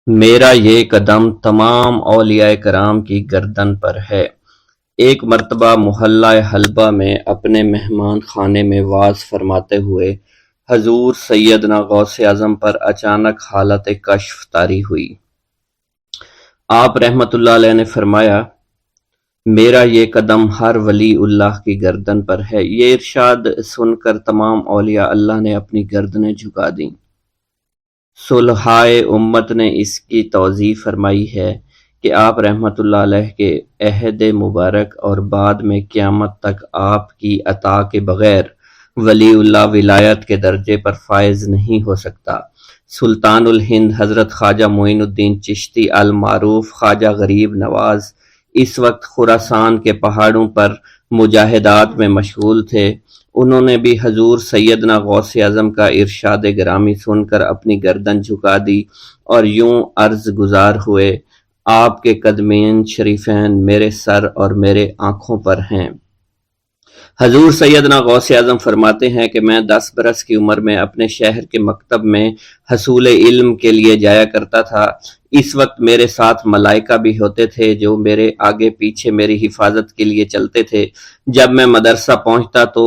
میرا یہ قدم تمام اولیاء کرام کی گردن پر ہے۔ ایک مرتبہ محلہ حلبہ میں اپنے مہمان خانے میں وعظ فرماتے ہوئے حضور سیدنا غوث اعظم پر اچانک حالت کشف طاری ہوئی۔ آپ رحمت اللہ علیہ نے فرمایا، میرا یہ قدم ہر ولی اللہ کی گردن پر ہے۔ یہ ارشاد سن کر تمام اولیاء اللہ نے اپنی گردنیں جھکا دیں۔ صلحائے امت نے اس کی توضیح فرمائی ہے کہ آپ رحمت اللہ علیہ کے عہد مبارک اور بعد میں قیامت تک آپ کی عطا کے بغیر ولی اللہ ولایت کے درجے پر فائز نہیں ہو سکتا۔ سلطان الہند حضرت خواجہ معین الدین چشتی المعروف خواجہ غریب نواز اس وقت خراسان کے پہاڑوں پر مجاہدات میں مشغول تھے۔ انہوں نے بھی حضور سیدنا غوث اعظم کا ارشاد گرامی سن کر اپنی گردن جھکا دی اور یوں عرض گزار ہوئے، آپ کے قدمین شریفین میرے سر اور میرے آنکھوں پر ہیں۔ حضور سیدنا غوث اعظم فرماتے ہیں کہ میں 10 برس کی عمر میں اپنے شہر کے مکتب میں حصول علم کے لیے جایا کرتا تھا۔ اس وقت میرے ساتھ ملائکہ بھی ہوتے تھے جو میرے آگے پیچھے میری حفاظت کے لیے چلتے تھے۔ جب میں مدرسہ پہنچتا تو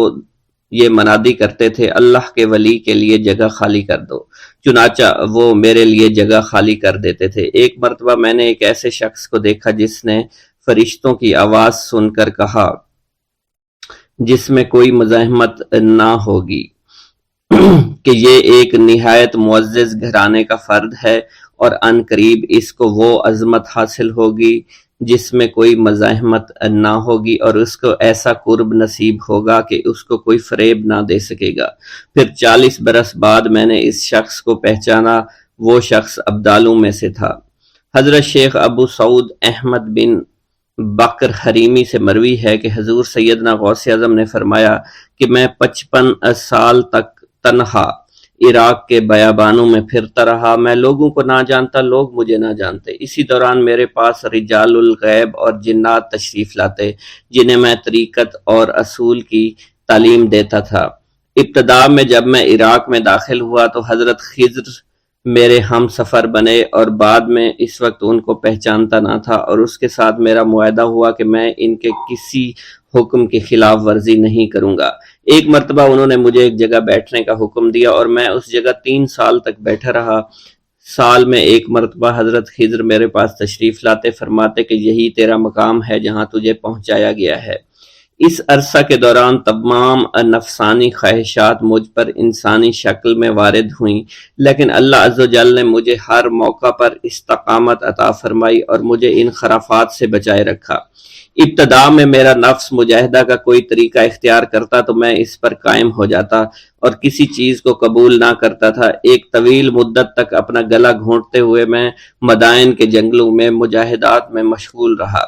یہ منادی کرتے تھے، اللہ کے ولی کے لیے جگہ خالی کر دو۔ چنانچہ وہ میرے لیے جگہ خالی کر دیتے تھے۔ ایک مرتبہ میں نے ایک ایسے شخص کو دیکھا جس نے فرشتوں کی آواز سن کر کہا، جس میں کوئی مزاحمت نہ ہوگی، کہ یہ ایک نہایت معزز گھرانے کا فرد ہے اور عن قریب اس کو وہ عظمت حاصل ہوگی جس میں کوئی مزاحمت نہ ہوگی، اور اس کو ایسا قرب نصیب ہوگا کہ اس کو کوئی فریب نہ دے سکے گا۔ پھر 40 برس بعد میں نے اس شخص کو پہچانا۔ وہ شخص ابدالوں میں سے تھا۔ حضرت شیخ ابو سعود احمد بن بکر حریمی سے مروی ہے کہ حضور سیدنا غوث اعظم نے فرمایا کہ میں 55 سال تک تنہا عراق کے بیابانوں میں پھرتا رہا۔ میں لوگوں کو نہ جانتا، لوگ مجھے نہ جانتے۔ اسی دوران میرے پاس رجال الغیب اور جنات تشریف لاتے جنہیں میں طریقت اور اصول کی تعلیم دیتا تھا۔ ابتدا میں جب میں عراق میں داخل ہوا تو حضرت خضر میرے ہم سفر بنے، اور بعد میں اس وقت ان کو پہچانتا نہ تھا، اور اس کے ساتھ میرا معاہدہ ہوا کہ میں ان کے کسی حکم کی خلاف ورزی نہیں کروں گا۔ ایک مرتبہ انہوں نے مجھے ایک جگہ بیٹھنے کا حکم دیا اور میں اس جگہ 3 سال تک بیٹھا رہا۔ سال میں ایک مرتبہ حضرت خضر میرے پاس تشریف لاتے، فرماتے کہ یہی تیرا مقام ہے جہاں تجھے پہنچایا گیا ہے۔ اس عرصہ کے دوران تمام نفسانی خواہشات مجھ پر انسانی شکل میں وارد ہوئیں، لیکن اللہ عز و جل نے مجھے ہر موقع پر استقامت عطا فرمائی اور مجھے ان خرافات سے بچائے رکھا۔ ابتدا میں میرا نفس مجاہدہ کا کوئی طریقہ اختیار کرتا تو میں اس پر قائم ہو جاتا اور کسی چیز کو قبول نہ کرتا تھا۔ ایک طویل مدت تک اپنا گلا گھونٹتے ہوئے میں مدائن کے جنگلوں میں مجاہدات میں مشغول رہا۔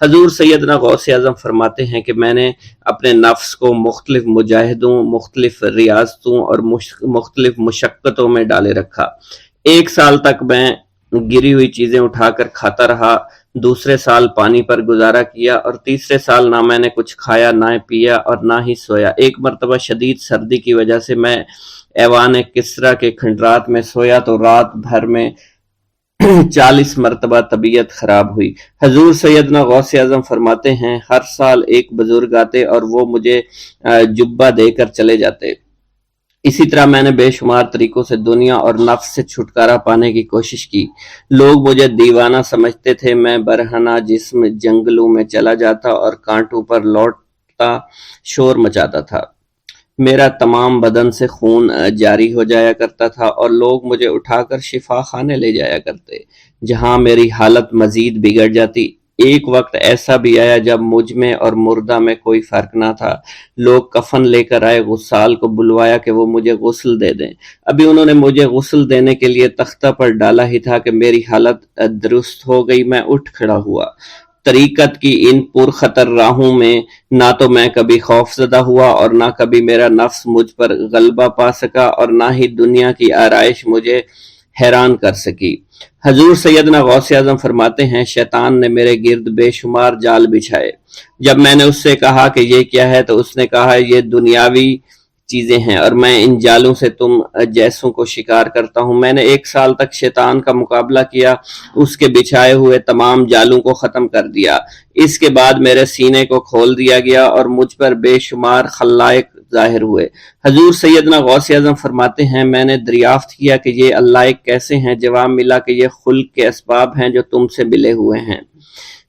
حضور سیدنا غوث اعظم فرماتے ہیں کہ میں نے اپنے نفس کو مختلف مجاہدوں، مختلف ریاضتوں اور مختلف مشقتوں میں ڈالے رکھا۔ 1 سال تک میں گری ہوئی چیزیں اٹھا کر کھاتا رہا، دوسرے سال پانی پر گزارا کیا، اور تیسرے سال نہ میں نے کچھ کھایا، نہ پیا اور نہ ہی سویا۔ ایک مرتبہ شدید سردی کی وجہ سے میں ایوان کسریٰ کے کھنڈرات میں سویا تو رات بھر میں 40 مرتبہ طبیعت خراب ہوئی۔ حضور سیدنا غوث اعظم فرماتے ہیں، ہر سال ایک بزرگ آتے اور وہ مجھے جبہ دے کر چلے جاتے۔ اسی طرح میں نے بے شمار طریقوں سے دنیا اور نفس سے چھٹکارا پانے کی کوشش کی۔ لوگ مجھے دیوانہ سمجھتے تھے۔ میں برہنہ جسم جنگلوں میں چلا جاتا اور کانٹوں پر لوٹتا شور مچاتا تھا۔ میرا تمام بدن سے خون جاری ہو جایا کرتا تھا اور لوگ مجھے اٹھا کر شفا خانے لے جایا کرتے، جہاں میری حالت مزید بگڑ جاتی۔ ایک وقت ایسا بھی آیا جب مجھ میں اور مردہ میں کوئی فرق نہ تھا۔ لوگ کفن لے کر آئے، غسال کو بلوایا کہ وہ مجھے غسل دے دیں۔ ابھی انہوں نے مجھے غسل دینے کے لیے تختہ پر ڈالا ہی تھا کہ میری حالت درست ہو گئی۔ میں اٹھ کھڑا ہوا۔ طریقت کی ان پرخطر راہوں میں نہ تو میں کبھی خوف زدہ ہوا اور نہ کبھی میرا نفس مجھ پر غلبہ پا سکا، اور نہ ہی دنیا کی آرائش مجھے حیران کر سکی۔ حضور سیدنا غوث اعظم فرماتے ہیں، شیطان نے میرے گرد بے شمار جال بچھائے۔ جب میں نے اس سے کہا کہ یہ کیا ہے تو اس نے کہا، یہ دنیاوی چیزیں ہیں اور میں ان جالوں سے تم جیسوں کو شکار کرتا ہوں۔ میں نے 1 سال تک شیطان کا مقابلہ کیا، اس کے بچھائے ہوئے تمام جالوں کو ختم کر دیا۔ اس کے بعد میرے سینے کو کھول دیا گیا اور مجھ پر بے شمار خلائق ظاہر ہوئے۔ حضور سیدنا غوث اعظم فرماتے ہیں میں نے دریافت کیا کہ یہ علائق کیسے ہیں؟ جواب ملا کہ یہ خلق کے اسباب ہیں جو تم سے ملے ہوئے ہیں۔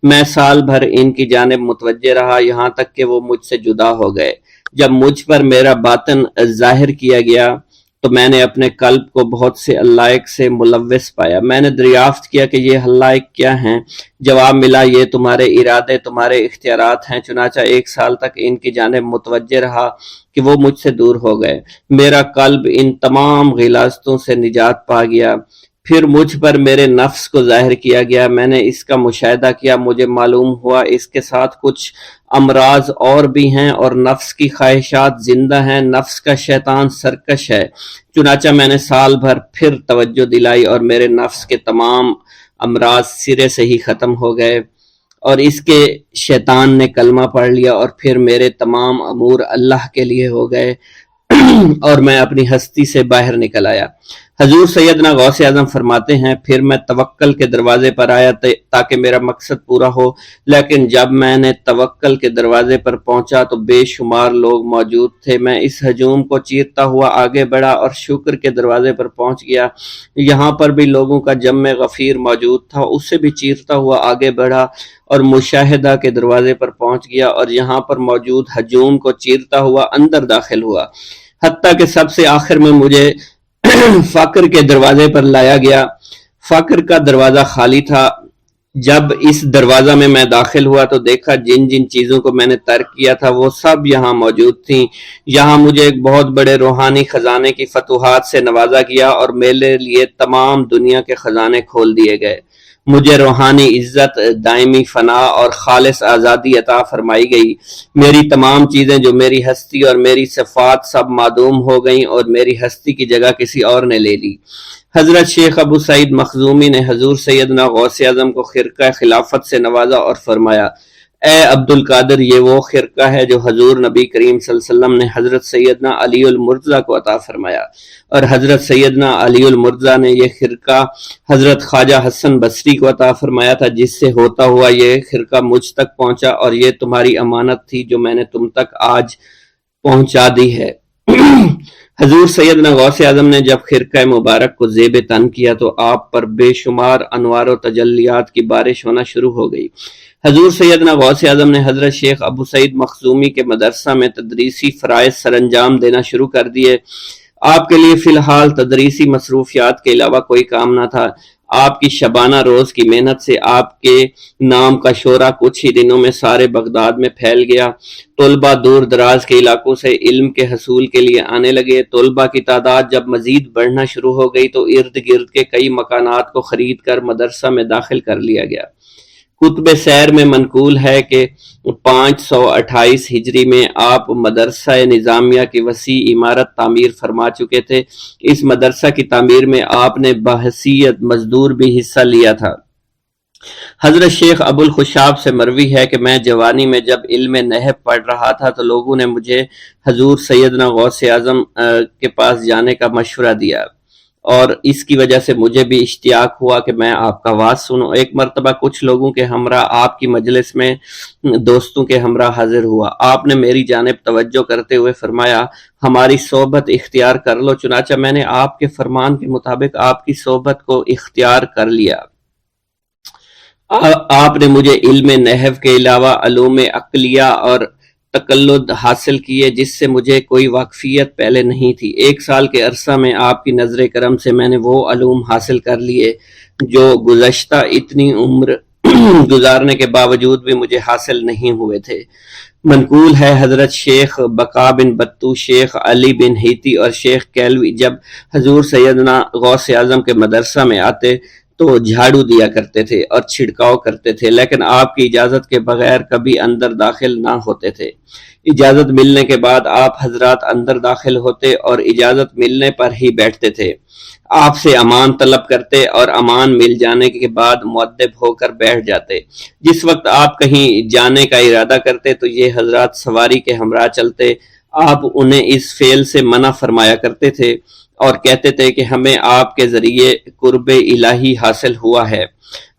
میں سال بھر ان کی جانب متوجہ رہا یہاں تک کہ وہ مجھ سے جدا ہو گئے۔ جب مجھ پر میرا باطن ظاہر کیا گیا تو میں نے اپنے قلب کو بہت سے علائق سے ملوث پایا۔ میں نے دریافت کیا کہ یہ علائق کیا ہیں؟ جواب ملا یہ تمہارے ارادے، تمہارے اختیارات ہیں۔ چنانچہ 1 سال تک ان کی جانب متوجہ رہا کہ وہ مجھ سے دور ہو گئے۔ میرا قلب ان تمام غلاظتوں سے نجات پا گیا۔ پھر مجھ پر میرے نفس کو ظاہر کیا گیا، میں نے اس کا مشاہدہ کیا، مجھے معلوم ہوا اس کے ساتھ کچھ امراض اور بھی ہیں اور نفس کی خواہشات زندہ ہیں، نفس کا شیطان سرکش ہے۔ چنانچہ میں نے سال بھر پھر توجہ دلائی اور میرے نفس کے تمام امراض سرے سے ہی ختم ہو گئے اور اس کے شیطان نے کلمہ پڑھ لیا اور پھر میرے تمام امور اللہ کے لیے ہو گئے اور میں اپنی ہستی سے باہر نکل آیا۔ حضور سیدنا غوث اعظم فرماتے ہیں پھر میں توکل کے دروازے پر آیا تاکہ میرا مقصد پورا ہو، لیکن جب میں نے توکل کے دروازے پر پہنچا تو بے شمار لوگ موجود تھے۔ میں اس ہجوم کو چیرتا ہوا آگے بڑھا اور شکر کے دروازے پر پہنچ گیا، یہاں پر بھی لوگوں کا جمع غفیر موجود تھا، اس سے بھی چیرتا ہوا آگے بڑھا اور مشاہدہ کے دروازے پر پہنچ گیا اور یہاں پر موجود ہجوم کو چیرتا ہوا اندر داخل ہوا، حتیٰ کہ سب سے آخر میں مجھے فقر کے دروازے پر لایا گیا۔ فقر کا دروازہ خالی تھا۔ جب اس دروازہ میں داخل ہوا تو دیکھا جن جن چیزوں کو میں نے ترک کیا تھا وہ سب یہاں موجود تھیں۔ یہاں مجھے ایک بہت بڑے روحانی خزانے کی فتوحات سے نوازا گیا اور میرے لیے تمام دنیا کے خزانے کھول دیے گئے۔ مجھے روحانی عزت، دائمی فنا اور خالص آزادی عطا فرمائی گئی۔ میری تمام چیزیں جو میری ہستی اور میری صفات سب معدوم ہو گئیں اور میری ہستی کی جگہ کسی اور نے لے لی۔ حضرت شیخ ابو سعید مخزومی نے حضور سیدنا غوث اعظم کو خرقہ خلافت سے نوازا اور فرمایا اے عبد القادر، یہ وہ خرقہ ہے جو حضور نبی کریم صلی اللہ علیہ وسلم نے حضرت سیدنا علی المرتضیٰ کو عطا فرمایا، اور حضرت سیدنا علی المرتضیٰ نے یہ خرقہ حضرت خواجہ حسن بصری کو عطا فرمایا تھا، جس سے ہوتا ہوا یہ خرقہ مجھ تک پہنچا، اور یہ تمہاری امانت تھی جو میں نے تم تک آج پہنچا دی ہے۔ حضور سیدنا غوث اعظم نے جب خرقہ مبارک کو زیب تن کیا تو آپ پر بے شمار انوار و تجلیات کی بارش ہونا شروع ہو گئی۔ حضور سیدنا غوث اعظم نے حضرت شیخ ابو سعید مخزومی کے مدرسہ میں تدریسی فرائض سر انجام دینا شروع کر دیے۔ آپ کے لیے فی الحال تدریسی مصروفیات کے علاوہ کوئی کام نہ تھا۔ آپ کی شبانہ روز کی محنت سے آپ کے نام کا شعرہ کچھ ہی دنوں میں سارے بغداد میں پھیل گیا۔ طلبہ دور دراز کے علاقوں سے علم کے حصول کے لیے آنے لگے۔ طلبہ کی تعداد جب مزید بڑھنا شروع ہو گئی تو ارد گرد کے کئی مکانات کو خرید کر مدرسہ میں داخل کر لیا گیا۔ کتب سیر میں منقول ہے کہ 528 ہجری میں آپ مدرسہ نظامیہ کی وسیع عمارت تعمیر فرما چکے تھے۔ اس مدرسہ کی تعمیر میں آپ نے بحیثیت مزدور بھی حصہ لیا تھا۔ حضرت شیخ ابو الخشاب سے مروی ہے کہ میں جوانی میں جب علم نحو پڑھ رہا تھا تو لوگوں نے مجھے حضور سیدنا غوث اعظم کے پاس جانے کا مشورہ دیا، اور اس کی وجہ سے مجھے بھی اشتیاق ہوا کہ میں آپ کا واز سنوں۔ ایک مرتبہ کچھ لوگوں کے ہمراہ آپ کی مجلس میں دوستوں کے ہمراہ حاضر ہوا۔ آپ نے میری جانب توجہ کرتے ہوئے فرمایا ہماری صحبت اختیار کر لو۔ چنانچہ میں نے آپ کے فرمان کے مطابق آپ کی صحبت کو اختیار کر لیا۔ آپ نے مجھے علم نحو کے علاوہ علوم عقلیہ اور تقلد حاصل کیے جس سے مجھے کوئی واقفیت پہلے نہیں تھی۔ 1 سال کے عرصہ میں آپ کی نظر کرم سے میں نے وہ علوم حاصل کر لیے جو گزشتہ اتنی عمر گزارنے کے باوجود بھی مجھے حاصل نہیں ہوئے تھے۔ منقول ہے حضرت شیخ بقا بن بطو، شیخ علی بن ہیتی اور شیخ کیلوی جب حضور سیدنا غوث اعظم کے مدرسہ میں آتے تو جھاڑو دیا کرتے تھے اور چھڑکاؤ کرتے تھے، لیکن آپ کی اجازت کے بغیر کبھی اندر داخل نہ ہوتے تھے۔ اجازت ملنے کے بعد آپ حضرات اندر داخل ہوتے اور اجازت ملنے پر ہی بیٹھتے تھے۔ آپ سے امان طلب کرتے اور امان مل جانے کے بعد مؤدب ہو کر بیٹھ جاتے۔ جس وقت آپ کہیں جانے کا ارادہ کرتے تو یہ حضرات سواری کے ہمراہ چلتے۔ آپ انہیں اس فعل سے منع فرمایا کرتے تھے اور کہتے تھے کہ ہمیں آپ کے ذریعے قرب الہی حاصل ہوا ہے۔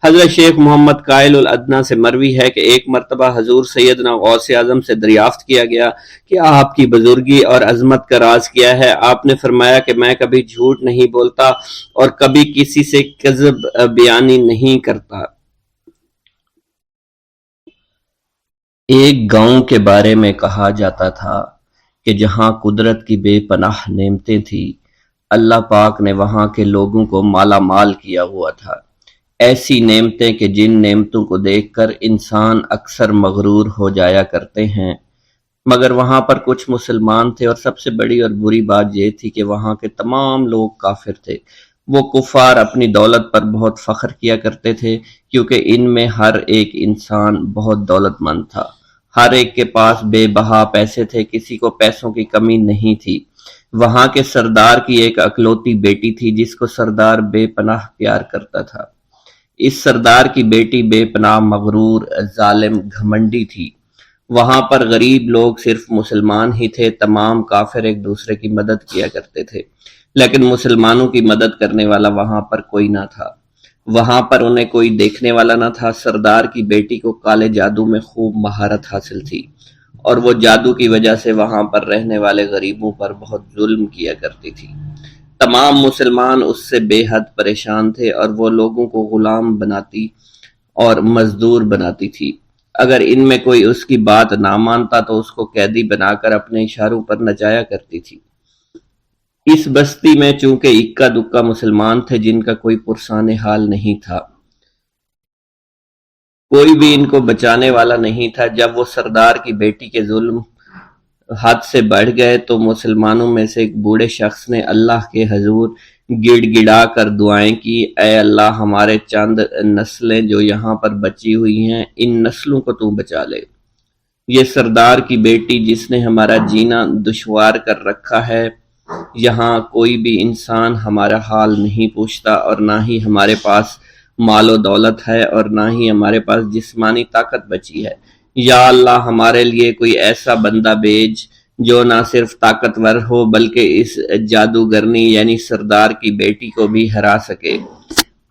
حضرت شیخ محمد قائل الادنیٰ سے مروی ہے کہ ایک مرتبہ حضور سیدنا غوث اعظم سے دریافت کیا گیا کہ آپ کی بزرگی اور عظمت کا راز کیا ہے؟ آپ نے فرمایا کہ میں کبھی جھوٹ نہیں بولتا اور کبھی کسی سے کذب بیانی نہیں کرتا۔ ایک گاؤں کے بارے میں کہا جاتا تھا کہ جہاں قدرت کی بے پناہ نعمتیں تھیں، اللہ پاک نے وہاں کے لوگوں کو مالا مال کیا ہوا تھا۔ ایسی نعمتیں کہ جن نعمتوں کو دیکھ کر انسان اکثر مغرور ہو جایا کرتے ہیں، مگر وہاں پر کچھ مسلمان تھے، اور سب سے بڑی اور بری بات یہ تھی کہ وہاں کے تمام لوگ کافر تھے۔ وہ کفار اپنی دولت پر بہت فخر کیا کرتے تھے، کیونکہ ان میں ہر ایک انسان بہت دولت مند تھا، ہر ایک کے پاس بے بہا پیسے تھے، کسی کو پیسوں کی کمی نہیں تھی۔ وہاں کے سردار کی ایک اکلوتی بیٹی تھی جس کو سردار بے پناہ پیار کرتا تھا۔ اس سردار کی بیٹی بے پناہ مغرور، ظالم، گھمنڈی تھی۔ وہاں پر غریب لوگ صرف مسلمان ہی تھے، تمام کافر ایک دوسرے کی مدد کیا کرتے تھے، لیکن مسلمانوں کی مدد کرنے والا وہاں پر کوئی نہ تھا۔ وہاں پر انہیں کوئی دیکھنے والا نہ تھا۔ سردار کی بیٹی کو کالے جادو میں خوب مہارت حاصل تھی، اور وہ جادو کی وجہ سے وہاں پر رہنے والے غریبوں پر بہت ظلم کیا کرتی تھی۔ تمام مسلمان اس سے بے حد پریشان تھے، اور وہ لوگوں کو غلام بناتی اور مزدور بناتی تھی۔ اگر ان میں کوئی اس کی بات نہ مانتا تو اس کو قیدی بنا کر اپنے اشاروں پر نچایا کرتی تھی۔ اس بستی میں چونکہ اکا دکا مسلمان تھے جن کا کوئی پرسان حال نہیں تھا، کوئی بھی ان کو بچانے والا نہیں تھا۔ جب وہ سردار کی بیٹی کے ظلم حد سے بڑھ گئے تو مسلمانوں میں سے ایک بوڑھے شخص نے اللہ کے حضور گڑ گڑا کر دعائیں کی، اے اللہ، ہمارے چند نسلیں جو یہاں پر بچی ہوئی ہیں، ان نسلوں کو تو بچا لے۔ یہ سردار کی بیٹی جس نے ہمارا جینا دشوار کر رکھا ہے، یہاں کوئی بھی انسان ہمارا حال نہیں پوچھتا، اور نہ ہی ہمارے پاس مال و دولت ہے، اور نہ ہی ہمارے پاس جسمانی طاقت بچی ہے۔ یا اللہ، ہمارے لیے کوئی ایسا بندہ بھیج جو نہ صرف طاقتور ہو بلکہ اس جادوگرنی یعنی سردار کی بیٹی کو بھی ہرا سکے۔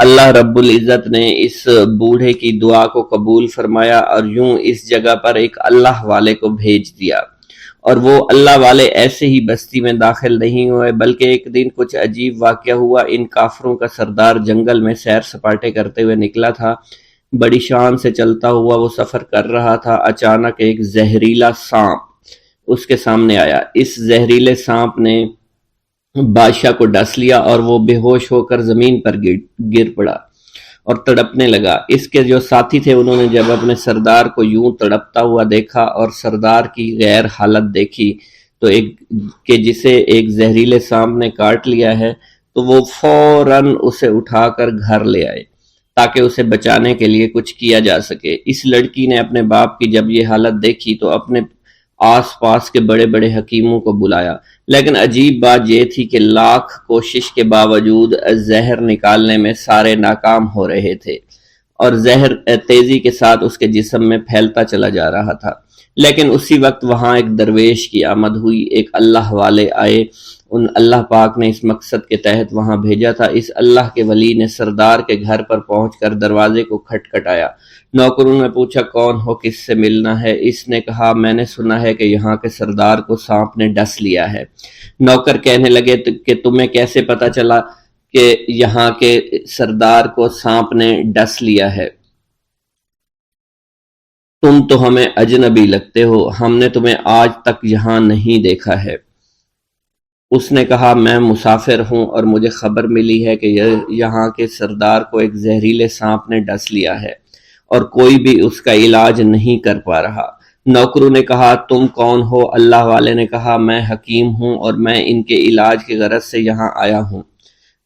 اللہ رب العزت نے اس بوڑھے کی دعا کو قبول فرمایا، اور یوں اس جگہ پر ایک اللہ والے کو بھیج دیا، اور وہ اللہ والے ایسے ہی بستی میں داخل نہیں ہوئے، بلکہ ایک دن کچھ عجیب واقعہ ہوا۔ ان کافروں کا سردار جنگل میں سیر سپاٹے کرتے ہوئے نکلا تھا، بڑی شان سے چلتا ہوا وہ سفر کر رہا تھا۔ اچانک ایک زہریلا سانپ اس کے سامنے آیا۔ اس زہریلے سانپ نے بادشاہ کو ڈس لیا، اور وہ بے ہوش ہو کر زمین پر گر پڑا اور تڑپنے لگا۔ اس کے جو ساتھی تھے انہوں نے جب اپنے سردار کو یوں تڑپتا ہوا دیکھا اور سردار کی غیر حالت دیکھی تو کہ جسے ایک زہریلے سانپ نے کاٹ لیا ہے، تو وہ فوراً اسے اٹھا کر گھر لے آئے تاکہ اسے بچانے کے لیے کچھ کیا جا سکے۔ اس لڑکی نے اپنے باپ کی جب یہ حالت دیکھی تو اپنے آس پاس کے بڑے بڑے حکیموں کو بلایا، لیکن عجیب بات یہ تھی کہ لاکھ کوشش کے باوجود زہر نکالنے میں سارے ناکام ہو رہے تھے، اور زہر تیزی کے ساتھ اس کے جسم میں پھیلتا چلا جا رہا تھا۔ لیکن اسی وقت وہاں ایک درویش کی آمد ہوئی، ایک اللہ والے آئے، ان اللہ پاک نے اس مقصد کے تحت وہاں بھیجا تھا۔ اس اللہ کے ولی نے سردار کے گھر پر پہنچ کر دروازے کو کھٹکھٹایا۔ نوکروں نے پوچھا کون ہو، کس سے ملنا ہے؟ اس نے کہا میں نے سنا ہے کہ یہاں کے سردار کو سانپ نے ڈس لیا ہے۔ نوکر کہنے لگے کہ تمہیں کیسے پتا چلا کہ یہاں کے سردار کو سانپ نے ڈس لیا ہے؟ تم تو ہمیں اجنبی لگتے ہو، ہم نے تمہیں آج تک یہاں نہیں دیکھا ہے۔ اس نے کہا میں مسافر ہوں اور مجھے خبر ملی ہے کہ یہاں کے سردار کو ایک زہریلے سانپ نے ڈس لیا ہے اور کوئی بھی اس کا علاج نہیں کر پا رہا۔ نوکروں نے کہا تم کون ہو؟ اللہ والے نے کہا میں حکیم ہوں اور میں ان کے علاج کی غرض سے یہاں آیا ہوں۔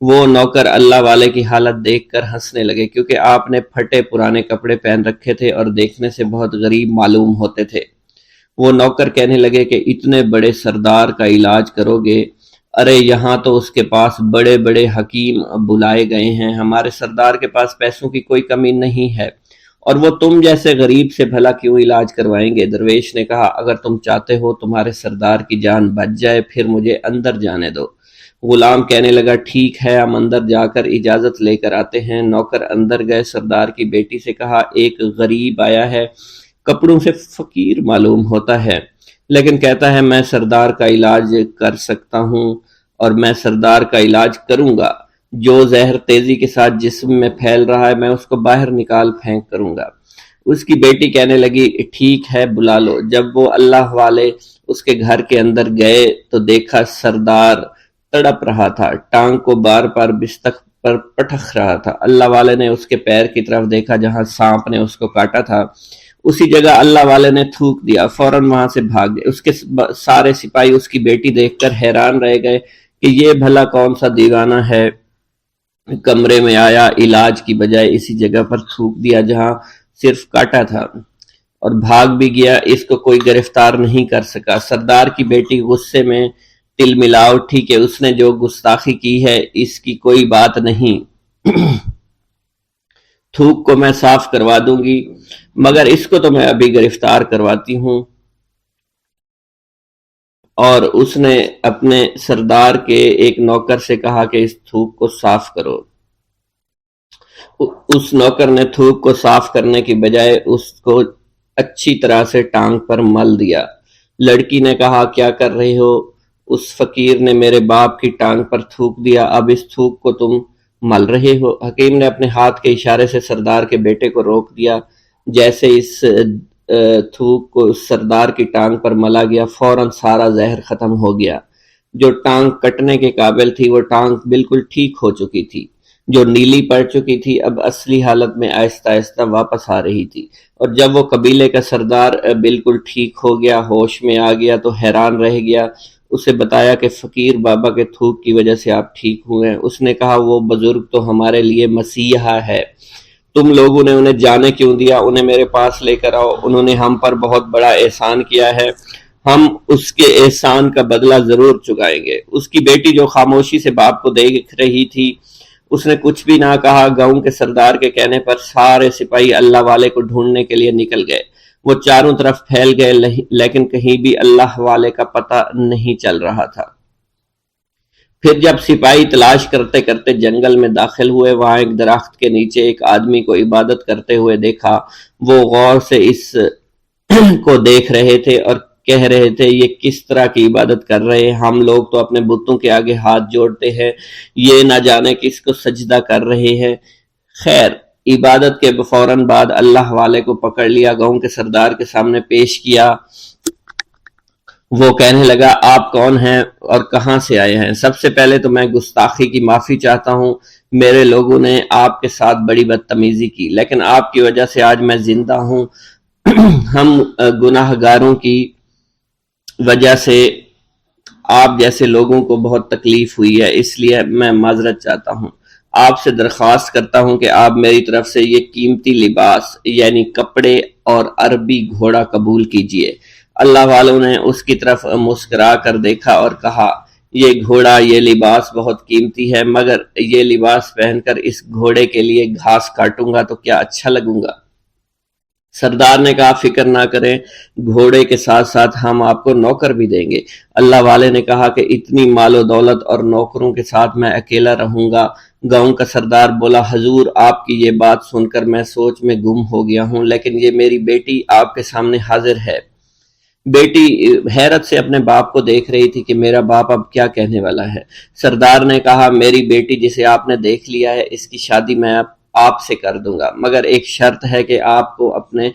وہ نوکر اللہ والے کی حالت دیکھ کر ہنسنے لگے، کیونکہ آپ نے پھٹے پرانے کپڑے پہن رکھے تھے اور دیکھنے سے بہت غریب معلوم ہوتے تھے۔ وہ نوکر کہنے لگے کہ اتنے بڑے سردار کا علاج کرو گے؟ ارے یہاں تو اس کے پاس بڑے بڑے حکیم بلائے گئے ہیں، ہمارے سردار کے پاس پیسوں کی کوئی کمی نہیں ہے، اور وہ تم جیسے غریب سے بھلا کیوں علاج کروائیں گے؟ درویش نے کہا اگر تم چاہتے ہو تمہارے سردار کی جان بچ جائے پھر مجھے اندر جانے دو۔ غلام کہنے لگا ٹھیک ہے ہم اندر جا کر اجازت لے کر آتے ہیں۔ نوکر اندر گئے، سردار کی بیٹی سے کہا ایک غریب آیا ہے، کپڑوں سے فقیر معلوم ہوتا ہے لیکن کہتا ہے میں سردار کا علاج کر سکتا ہوں اور میں سردار کا علاج کروں گا۔ جو زہر تیزی کے ساتھ جسم میں پھیل رہا ہے میں اس کو باہر نکال پھینک کروں گا۔ اس کی بیٹی کہنے لگی ٹھیک ہے بلا لو۔ جب وہ اللہ والے اس کے گھر کے اندر گئے تو دیکھا سردار تڑپ رہا تھا، ٹانگ کو بار بار بستر پر پٹخ رہا تھا۔ اللہ والے نے اس کے پیر کی طرف دیکھا جہاں سانپ نے اس کو کاٹا تھا، اسی جگہ اللہ والے نے تھوک دیا، فوراً وہاں سے بھاگ گئے۔ اس کے سارے سپاہی اس کی بیٹی دیکھ کر حیران رہ گئے کہ یہ بھلا کون سا دیوانہ ہے، کمرے میں آیا، علاج کی بجائے اسی جگہ پر تھوک دیا جہاں صرف کاٹا تھا اور بھاگ بھی گیا، اس کو کوئی گرفتار نہیں کر سکا۔ سردار کی بیٹی غصے میں تل ملا اٹھی کہ اس نے جو گستاخی کی ہے اس کی کوئی بات نہیں، تھوک کو میں صاف کروا دوں گی مگر اس کو تو میں ابھی گرفتار کرواتی ہوں۔ اور اس نے اپنے سردار کے ایک نوکر سے کہا کہ اس تھوک کو صاف کرو۔ اس نوکر نے تھوک کو صاف کرنے کی بجائے اس کو اچھی طرح سے ٹانگ پر مل دیا۔ لڑکی نے کہا کیا کر رہے ہو؟ اس فقیر نے میرے باپ کی ٹانگ پر تھوک دیا، اب اس تھوک کو تم مل رہے ہو۔ حکیم نے اپنے ہاتھ کے اشارے سے سردار کے بیٹے کو روک دیا۔ جیسے اس تھوک کو سردار کی ٹانگ پر ملا گیا فوراً سارا زہر ختم ہو گیا۔ جو ٹانگ کٹنے کے قابل تھی وہ ٹانگ بالکل ٹھیک ہو چکی تھی، جو نیلی پڑ چکی تھی اب اصلی حالت میں آہستہ آہستہ واپس آ رہی تھی۔ اور جب وہ قبیلے کا سردار بالکل ٹھیک ہو گیا، ہوش میں آ گیا تو حیران رہ گیا۔ اسے بتایا کہ فقیر بابا کے تھوک کی وجہ سے آپ ٹھیک ہوئے ہیں۔ اس نے کہا وہ بزرگ تو ہمارے لیے مسیحا ہے، تم لوگوں نے انہیں جانے کیوں دیا؟ انہیں میرے پاس لے کر آؤ، انہوں نے ہم پر بہت بڑا احسان کیا ہے، ہم اس کے احسان کا بدلہ ضرور چکائیں گے۔ اس کی بیٹی جو خاموشی سے باپ کو دیکھ رہی تھی اس نے کچھ بھی نہ کہا۔ گاؤں کے سردار کے کہنے پر سارے سپاہی اللہ والے کو ڈھونڈنے کے لیے نکل گئے۔ وہ چاروں طرف پھیل گئے لیکن کہیں بھی اللہ والے کا پتہ نہیں چل رہا تھا۔ پھر جب سپاہی تلاش کرتے کرتے جنگل میں داخل ہوئے، وہاں ایک درخت کے نیچے ایک آدمی کو عبادت کرتے ہوئے دیکھا۔ وہ غور سے اس کو دیکھ رہے تھے اور کہہ رہے تھے یہ کس طرح کی عبادت کر رہے ہیں؟ ہم لوگ تو اپنے بتوں کے آگے ہاتھ جوڑتے ہیں، یہ نہ جانے کس کو سجدہ کر رہے ہیں۔ خیر، عبادت کے فوراً بعد اللہ والے کو پکڑ لیا، گاؤں کے سردار کے سامنے پیش کیا۔ وہ کہنے لگا آپ کون ہیں اور کہاں سے آئے ہیں؟ سب سے پہلے تو میں گستاخی کی معافی چاہتا ہوں، میرے لوگوں نے آپ کے ساتھ بڑی بدتمیزی کی لیکن آپ کی وجہ سے آج میں زندہ ہوں۔ ہم گناہ گاروں کی وجہ سے آپ جیسے لوگوں کو بہت تکلیف ہوئی ہے، اس لیے میں معذرت چاہتا ہوں۔ آپ سے درخواست کرتا ہوں کہ آپ میری طرف سے یہ قیمتی لباس یعنی کپڑے اور عربی گھوڑا قبول کیجئے۔ اللہ والوں نے اس کی طرف مسکرا کر دیکھا اور کہا یہ گھوڑا، یہ لباس بہت قیمتی ہے مگر یہ لباس پہن کر اس گھوڑے کے لیے گھاس کاٹوں گا تو کیا اچھا لگوں گا؟ سردار نے کہا فکر نہ کریں، گھوڑے کے ساتھ ساتھ ہم آپ کو نوکر بھی دیں گے۔ اللہ والے نے کہا کہ اتنی مال و دولت اور نوکروں کے ساتھ میں اکیلا رہوں گا؟ گاؤں کا سردار بولا حضور آپ کی یہ بات سن کر میں سوچ میں گم ہو گیا ہوں، لیکن یہ میری بیٹی آپ کے سامنے حاضر ہے۔ بیٹی حیرت سے اپنے باپ کو دیکھ رہی تھی کہ میرا باپ اب کیا کہنے والا ہے۔ سردار نے کہا میری بیٹی جسے آپ نے دیکھ لیا ہے اس کی شادی میں آپ سے کر دوں گا مگر ایک شرط ہے کہ آپ کو اپنے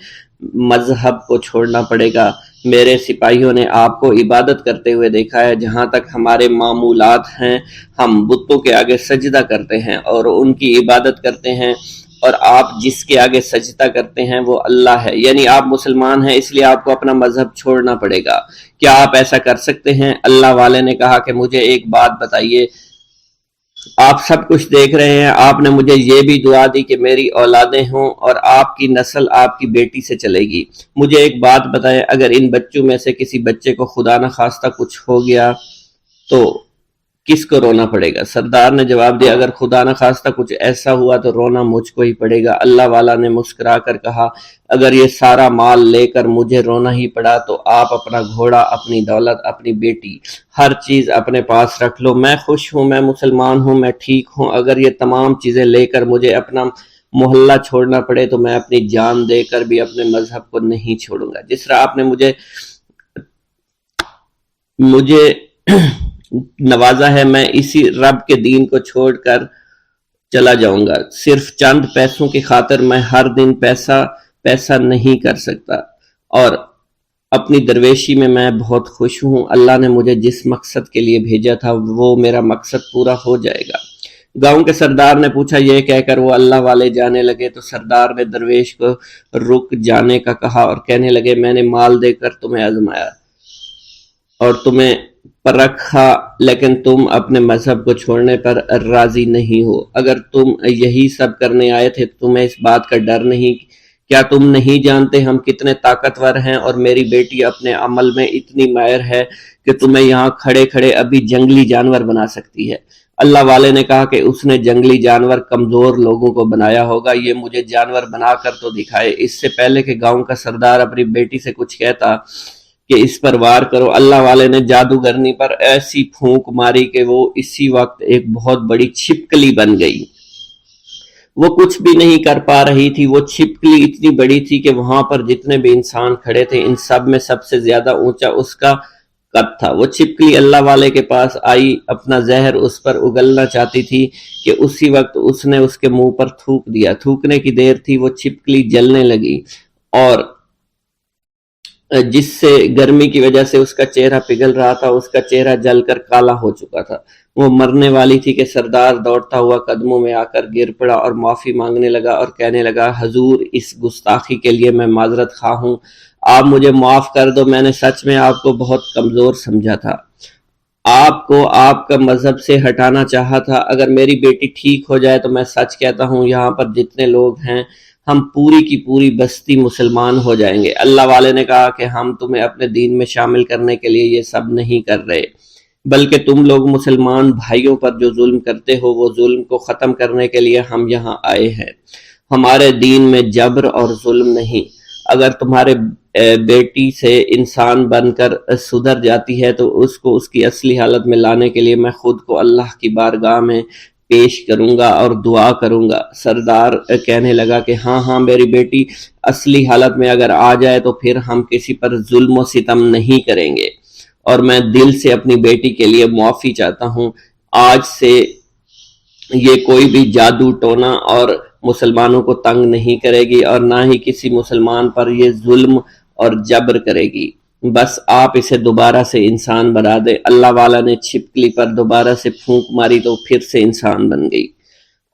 مذہب کو چھوڑنا پڑے گا۔ میرے سپاہیوں نے آپ کو عبادت کرتے ہوئے دیکھا ہے، جہاں تک ہمارے معمولات ہیں ہم بتوں کے آگے سجدہ کرتے ہیں اور ان کی عبادت کرتے ہیں، اور آپ جس کے آگے سجدہ کرتے ہیں وہ اللہ ہے، یعنی آپ مسلمان ہیں، اس لیے آپ کو اپنا مذہب چھوڑنا پڑے گا۔ کیا آپ ایسا کر سکتے ہیں؟ اللہ والے نے کہا کہ مجھے ایک بات بتائیے، آپ سب کچھ دیکھ رہے ہیں، آپ نے مجھے یہ بھی دعا دی کہ میری اولادیں ہوں اور آپ کی نسل آپ کی بیٹی سے چلے گی۔ مجھے ایک بات بتائیں، اگر ان بچوں میں سے کسی بچے کو خدا نخواستہ کچھ ہو گیا تو کس کو رونا پڑے گا؟ سردار نے جواب دیا اگر خدا نہ خواستہ کچھ ایسا ہوا تو رونا مجھ کو ہی پڑے گا۔ اللہ والا نے مسکرا کر کہا اگر یہ سارا مال لے کر مجھے رونا ہی پڑا تو آپ اپنا گھوڑا، اپنی دولت، اپنی بیٹی، ہر چیز اپنے پاس رکھ لو۔ میں خوش ہوں، میں مسلمان ہوں، میں ٹھیک ہوں۔ اگر یہ تمام چیزیں لے کر مجھے اپنا محلہ چھوڑنا پڑے تو میں اپنی جان دے کر بھی اپنے مذہب کو نہیں چھوڑوں گا۔ جس طرح آپ نے مجھے نوازا ہے، میں اسی رب کے دین کو چھوڑ کر چلا جاؤں گا۔ صرف چند پیسوں کی خاطر میں ہر دن پیسہ نہیں کر سکتا، اور اپنی درویشی میں بہت خوش ہوں۔ اللہ نے مجھے جس مقصد کے لیے بھیجا تھا وہ میرا مقصد پورا ہو جائے گا۔ گاؤں کے سردار نے پوچھا، یہ کہہ کر وہ اللہ والے جانے لگے تو سردار نے درویش کو رک جانے کا کہا اور کہنے لگے میں نے مال دے کر تمہیں آزمایا اور تمہیں پرکھا، لیکن تم اپنے مذہب کو چھوڑنے پر راضی نہیں ہو۔ اگر تم یہی سب کرنے آئے تھے تو تمہیں اس بات کا ڈر نہیں؟ کیا تم نہیں جانتے ہم کتنے طاقتور ہیں، اور میری بیٹی اپنے عمل میں اتنی ماہر ہے کہ تمہیں یہاں کھڑے کھڑے ابھی جنگلی جانور بنا سکتی ہے۔ اللہ والے نے کہا کہ اس نے جنگلی جانور کمزور لوگوں کو بنایا ہوگا، یہ مجھے جانور بنا کر تو دکھائے۔ اس سے پہلے کہ گاؤں کا سردار اپنی بیٹی سے کچھ کہتا کہ اس پر وار کرو، اللہ والے نے جادوگرنی پر ایسی پھونک ماری کہ وہ اسی وقت ایک بہت بڑی چھپکلی بن گئی۔ وہ کچھ بھی نہیں کر پا رہی تھی، وہ چھپکلی اتنی بڑی تھی کہ وہاں پر جتنے بھی انسان کھڑے تھے ان سب میں سب سے زیادہ اونچا اس کا قد تھا۔ وہ چھپکلی اللہ والے کے پاس آئی، اپنا زہر اس پر اگلنا چاہتی تھی کہ اسی وقت اس نے اس کے منہ پر تھوک دیا۔ تھوکنے کی دیر تھی، وہ چھپکلی جلنے لگی اور جس سے گرمی کی وجہ سے اس کا چہرہ پگھل رہا تھا، اس کا چہرہ جل کر کالا ہو چکا تھا۔ وہ مرنے والی تھی کہ سردار دوڑتا ہوا قدموں میں آ کر گر پڑا اور معافی مانگنے لگا اور کہنے لگا حضور اس گستاخی کے لیے میں معذرت خواہ ہوں، آپ مجھے معاف کر دو، میں نے سچ میں آپ کو بہت کمزور سمجھا تھا، آپ کو آپ کا مذہب سے ہٹانا چاہا تھا۔ اگر میری بیٹی ٹھیک ہو جائے تو میں سچ کہتا ہوں یہاں پر جتنے لوگ ہیں ہم پوری کی پوری بستی مسلمان ہو جائیں گے۔ اللہ والے نے کہا کہ ہم تمہیں اپنے دین میں شامل کرنے کے لیے یہ سب نہیں کر رہے، بلکہ تم لوگ مسلمان بھائیوں پر جو ظلم کرتے ہو وہ ظلم کو ختم کرنے کے لیے ہم یہاں آئے ہیں۔ ہمارے دین میں جبر اور ظلم نہیں۔ اگر تمہارے بیٹی سے انسان بن کر سدھر جاتی ہے تو اس کو اس کی اصلی حالت میں لانے کے لیے میں خود کو اللہ کی بارگاہ میں پیش کروں گا اور دعا کروں گا۔ سردار کہنے لگا کہ ہاں میری بیٹی اصلی حالت میں اگر آ جائے تو پھر ہم کسی پر ظلم و ستم نہیں کریں گے، اور میں دل سے اپنی بیٹی کے لیے معافی چاہتا ہوں۔ آج سے یہ کوئی بھی جادو ٹونا اور مسلمانوں کو تنگ نہیں کرے گی، اور نہ ہی کسی مسلمان پر یہ ظلم اور جبر کرے گی۔ بس آپ اسے دوبارہ سے انسان بنا دے۔ اللہ والا نے چھپکلی پر دوبارہ سے پھونک ماری تو پھر سے انسان بن گئی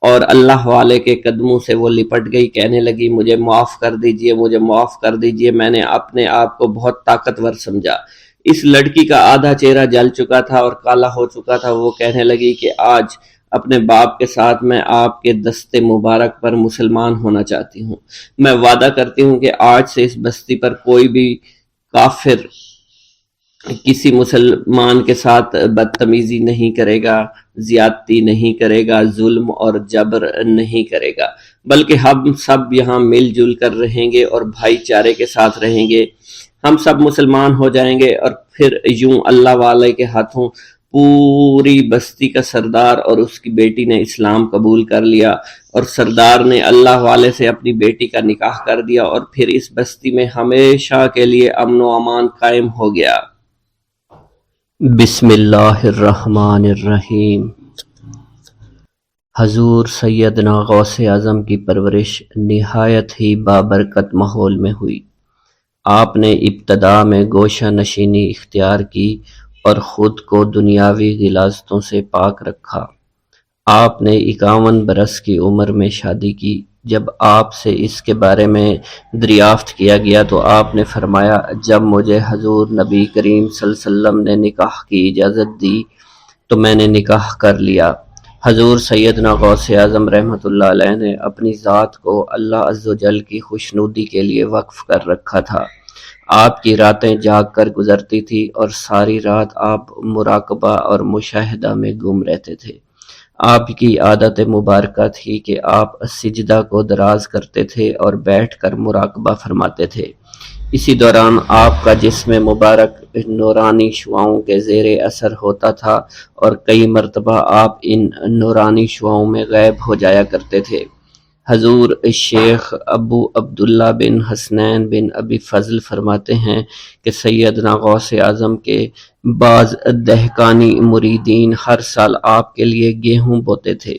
اور اللہ والے کے قدموں سے وہ لپٹ گئی، کہنے لگی مجھے معاف کر دیجئے، مجھے معاف کر دیجئے، میں نے اپنے آپ کو بہت طاقتور سمجھا۔ اس لڑکی کا آدھا چہرہ جل چکا تھا اور کالا ہو چکا تھا۔ وہ کہنے لگی کہ آج اپنے باپ کے ساتھ میں آپ کے دستے مبارک پر مسلمان ہونا چاہتی ہوں۔ میں وعدہ کرتی ہوں کہ آج سے اس بستی پر کوئی بھی کافر کسی مسلمان کے ساتھ بدتمیزی نہیں کرے گا، زیادتی نہیں کرے گا، ظلم اور جبر نہیں کرے گا، بلکہ ہم سب یہاں مل جل کر رہیں گے اور بھائی چارے کے ساتھ رہیں گے۔ ہم سب مسلمان ہو جائیں گے اور پھر یوں اللہ والے کے ہاتھوں پوری بستی کا سردار اور اس کی بیٹی نے اسلام قبول کر لیا، اور سردار نے اللہ والے سے اپنی بیٹی کا نکاح کر دیا، اور پھر اس بستی میں ہمیشہ کے لیے امن و امان قائم ہو گیا۔ بسم اللہ الرحمن الرحیم۔ حضور سیدنا غوث اعظم کی پرورش نہایت ہی بابرکت ماحول میں ہوئی۔ آپ نے ابتدا میں گوشہ نشینی اختیار کی اور خود کو دنیاوی غلاظتوں سے پاک رکھا۔ آپ نے 51 برس کی عمر میں شادی کی۔ جب آپ سے اس کے بارے میں دریافت کیا گیا تو آپ نے فرمایا جب مجھے حضور نبی کریم صلی اللہ علیہ وسلم نے نکاح کی اجازت دی تو میں نے نکاح کر لیا۔ حضور سیدنا غوث اعظم رحمۃ اللہ علیہ نے اپنی ذات کو اللہ عز و جل کی خوشنودی کے لیے وقف کر رکھا تھا۔ آپ کی راتیں جاگ کر گزرتی تھی اور ساری رات آپ مراقبہ اور مشاہدہ میں گم رہتے تھے۔ آپ کی عادت مبارکہ تھی کہ آپ سجدہ کو دراز کرتے تھے اور بیٹھ کر مراقبہ فرماتے تھے۔ اسی دوران آپ کا جسم مبارک نورانی شعاؤں کے زیر اثر ہوتا تھا اور کئی مرتبہ آپ ان نورانی شعاؤں میں غائب ہو جایا کرتے تھے۔ حضور شیخ ابو عبداللہ بن حسنین بن ابی فضل فرماتے ہیں کہ سیدنا غوث اعظم کے بعض دہقانی مریدین ہر سال آپ کے لیے گیہوں بوتے تھے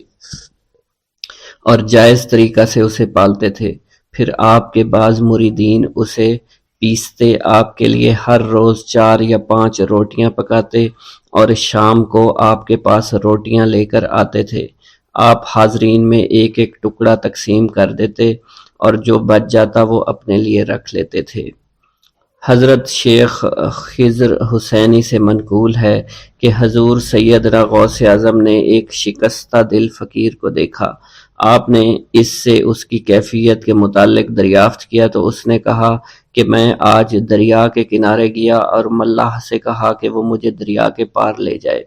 اور جائز طریقہ سے اسے پالتے تھے۔ پھر آپ کے بعض مریدین اسے پیستے آپ کے لیے ہر روز 4 یا 5 روٹیاں پکاتے اور شام کو آپ کے پاس روٹیاں لے کر آتے تھے۔ آپ حاضرین میں ایک ایک ٹکڑا تقسیم کر دیتے اور جو بچ جاتا وہ اپنے لیے رکھ لیتے تھے۔ حضرت شیخ خضر حسینی سے منقول ہے کہ حضور سیدنا غوث اعظم نے ایک شکستہ دل فقیر کو دیکھا۔ آپ نے اس سے اس کی کیفیت کے متعلق دریافت کیا تو اس نے کہا کہ میں آج دریا کے کنارے گیا اور ملاح سے کہا کہ وہ مجھے دریا کے پار لے جائے۔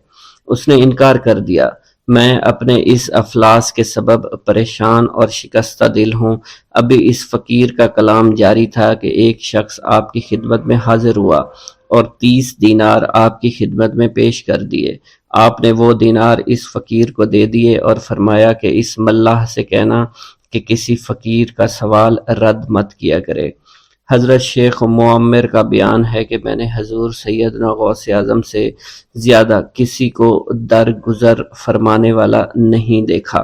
اس نے انکار کر دیا۔ میں اپنے اس افلاس کے سبب پریشان اور شکستہ دل ہوں۔ ابھی اس فقیر کا کلام جاری تھا کہ ایک شخص آپ کی خدمت میں حاضر ہوا اور 30 دینار آپ کی خدمت میں پیش کر دیے۔ آپ نے وہ دینار اس فقیر کو دے دیے اور فرمایا کہ اس ملاح سے کہنا کہ کسی فقیر کا سوال رد مت کیا کرے۔ حضرت شیخ معمر کا بیان ہے کہ میں نے حضور سیدنا غوث اعظم سے زیادہ کسی کو درگزر فرمانے والا نہیں دیکھا۔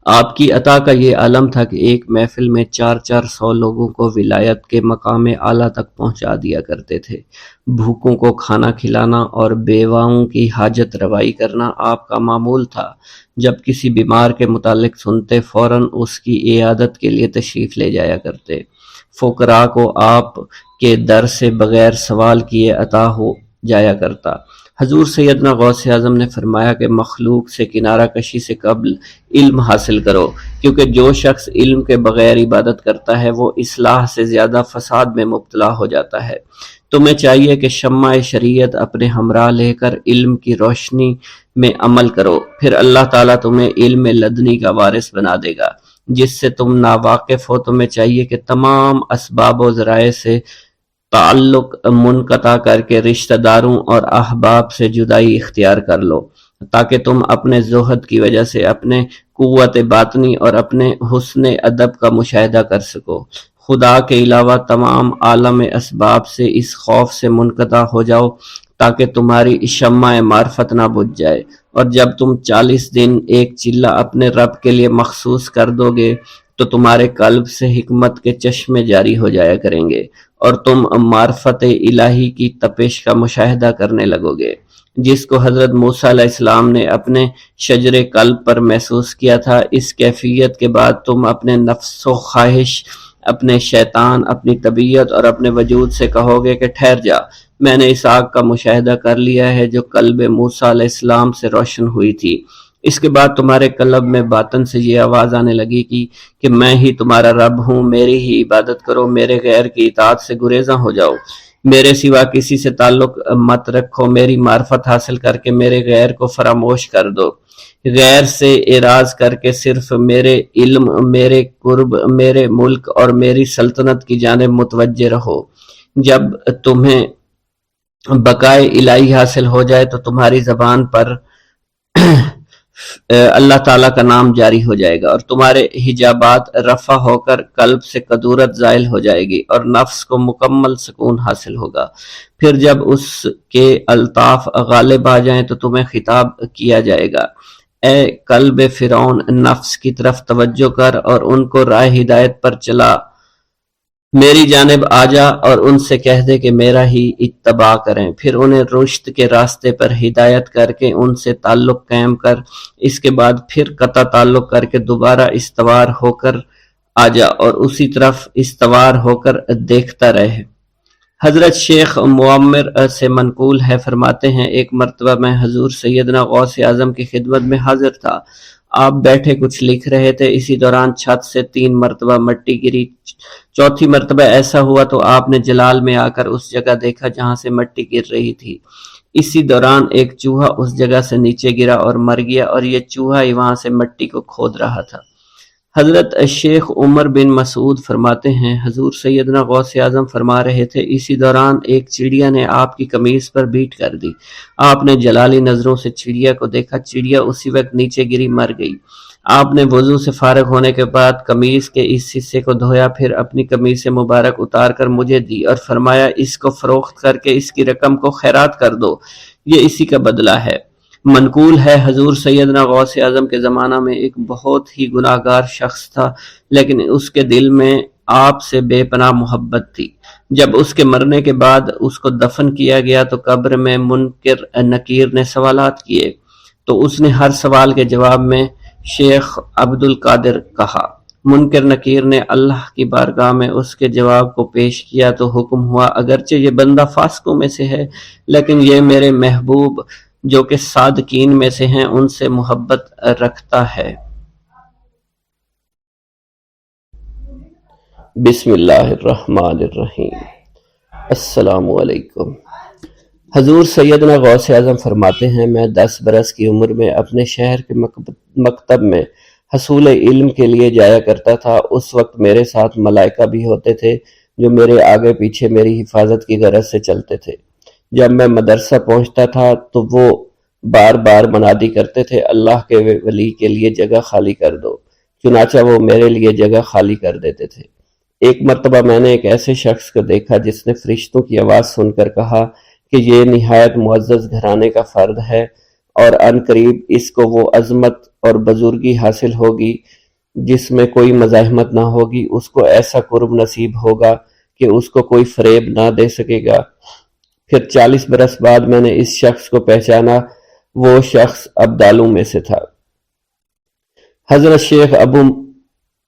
آپ کی عطا کا یہ عالم تھا کہ ایک محفل میں 400 لوگوں کو ولایت کے مقام اعلیٰ تک پہنچا دیا کرتے تھے۔ بھوکوں کو کھانا کھلانا اور بیواؤں کی حاجت روائی کرنا آپ کا معمول تھا۔ جب کسی بیمار کے متعلق سنتے فوراً اس کی عیادت کے لیے تشریف لے جایا کرتے۔ فقراء کو آپ کے در سے بغیر سوال کیے عطا ہو جایا کرتا۔ حضور سیدنا غوث اعظم نے فرمایا کہ مخلوق سے کنارہ کشی سے قبل علم حاصل کرو، کیونکہ جو شخص علم کے بغیر عبادت کرتا ہے وہ اصلاح سے زیادہ فساد میں مبتلا ہو جاتا ہے۔ تمہیں چاہیے کہ شمع شریعت اپنے ہمراہ لے کر علم کی روشنی میں عمل کرو، پھر اللہ تعالیٰ تمہیں علم لدنی کا وارث بنا دے گا جس سے تم ناواقف ہو۔ تمہیں چاہیے کہ تمام اسباب و ذرائع سے تعلق منقطع کر کے رشتہ داروں اور احباب سے جدائی اختیار کر لو، تاکہ تم اپنے زہد کی وجہ سے اپنے قوت باطنی اور اپنے حسن ادب کا مشاہدہ کر سکو۔ خدا کے علاوہ تمام عالم اسباب سے اس خوف سے منقطع ہو جاؤ تاکہ تمہاری شمع معرفت نہ بجھ جائے، اور جب تم 40 دن ایک چلہ اپنے رب کے لیے مخصوص کر دو گے تو تمہارے قلب سے حکمت کے چشمے جاری ہو جایا کریں گے اور تم معرفت الہی کی تپش کا مشاہدہ کرنے لگو گے، جس کو حضرت موسیٰ علیہ السلام نے اپنے شجر قلب پر محسوس کیا تھا۔ اس کیفیت کے بعد تم اپنے نفس و خواہش، اپنے شیطان، اپنی طبیعت اور اپنے وجود سے کہو گے کہ ٹھہر جا، میں نے اس آگ کا مشاہدہ کر لیا ہے جو قلب موسیٰ علیہ السلام سے روشن ہوئی تھی۔ اس کے بعد تمہارے قلب میں باطن سے یہ آواز آنے لگی کہ میں ہی تمہارا رب ہوں، میری ہی عبادت کرو، میرے غیر کی اطاعت سے گریزاں ہو جاؤ، میرے سوا کسی سے تعلق مت رکھو، میری معرفت حاصل کر کے میرے غیر کو فراموش کر دو، غیر سے اعراض کر کے صرف میرے علم، میرے قرب، میرے ملک اور میری سلطنت کی جانب متوجہ رہو۔ جب تمہیں بقائے الہی حاصل ہو جائے تو تمہاری زبان پر اللہ تعالیٰ کا نام جاری ہو جائے گا اور تمہارے حجابات رفع ہو کر قلب سے کدورت زائل ہو جائے گی اور نفس کو مکمل سکون حاصل ہوگا۔ پھر جب اس کے الطاف غالب آ جائیں تو تمہیں خطاب کیا جائے گا، اے قلب فرعون، نفس کی طرف توجہ کر اور ان کو راہ ہدایت پر چلا، میری جانب آ جا اور ان سے کہہ دے کہ میرا ہی اتباع کریں، پھر انہیں رشد کے راستے پر ہدایت کر کے ان سے تعلق قائم کر، اس کے بعد پھر قطع تعلق کر کے دوبارہ استوار ہو کر آ جا اور اسی طرف استوار ہو کر دیکھتا رہے۔ حضرت شیخ معمر سے منقول ہے، فرماتے ہیں ایک مرتبہ میں حضور سیدنا غوث اعظم کی خدمت میں حاضر تھا۔ آپ بیٹھے کچھ لکھ رہے تھے، اسی دوران چھت سے 3 مرتبہ مٹی گری۔ چوتھی مرتبہ ایسا ہوا تو آپ نے جلال میں آ کر اس جگہ دیکھا جہاں سے مٹی گر رہی تھی۔ اسی دوران ایک چوہا اس جگہ سے نیچے گرا اور مر گیا، اور یہ چوہا ہی وہاں سے مٹی کو کھود رہا تھا۔ حضرت شیخ عمر بن مسعود فرماتے ہیں، حضور سیدنا غوث اعظم فرما رہے تھے، اسی دوران ایک چڑیا نے آپ کی قمیص پر بیٹ کر دی۔ آپ نے جلالی نظروں سے چڑیا کو دیکھا، چڑیا اسی وقت نیچے گری، مر گئی۔ آپ نے وضو سے فارغ ہونے کے بعد قمیص کے اس حصے کو دھویا، پھر اپنی قمیص مبارک اتار کر مجھے دی اور فرمایا، اس کو فروخت کر کے اس کی رقم کو خیرات کر دو، یہ اسی کا بدلہ ہے۔ منقول ہے، حضور سیدنا غوث اعظم کے زمانہ میں ایک بہت ہی گناہ گار شخص تھا، لیکن اس کے دل میں آپ سے بے پناہ محبت تھی۔ جب اس کے مرنے کے بعد اس کو دفن کیا گیا تو قبر میں منکر نکیر نے سوالات کیے، تو اس نے ہر سوال کے جواب میں شیخ عبد القادر کہا۔ منکر نکیر نے اللہ کی بارگاہ میں اس کے جواب کو پیش کیا تو حکم ہوا، اگرچہ یہ بندہ فاسقوں میں سے ہے، لیکن یہ میرے محبوب جو کہ صادقین میں سے ہیں ان سے محبت رکھتا ہے۔ بسم اللہ الرحمن الرحیم۔ السلام علیکم۔ حضور سیدنا غوث اعظم فرماتے ہیں، میں 10 برس کی عمر میں اپنے شہر کے مکتب میں حصول علم کے لیے جایا کرتا تھا۔ اس وقت میرے ساتھ ملائکہ بھی ہوتے تھے جو میرے آگے پیچھے میری حفاظت کی غرض سے چلتے تھے۔ جب میں مدرسہ پہنچتا تھا تو وہ بار بار منادی کرتے تھے، اللہ کے ولی کے لیے جگہ خالی کر دو، چنانچہ وہ میرے لیے جگہ خالی کر دیتے تھے۔ ایک مرتبہ میں نے ایک ایسے شخص کو دیکھا جس نے فرشتوں کی آواز سن کر کہا کہ یہ نہایت معزز گھرانے کا فرد ہے اور عن قریب اس کو وہ عظمت اور بزرگی حاصل ہوگی جس میں کوئی مزاحمت نہ ہوگی، اس کو ایسا قرب نصیب ہوگا کہ اس کو کوئی فریب نہ دے سکے گا۔ پھر 40 برس بعد میں نے اس شخص کو پہچانا، وہ شخص ابدالوں میں سے تھا۔ حضرت شیخ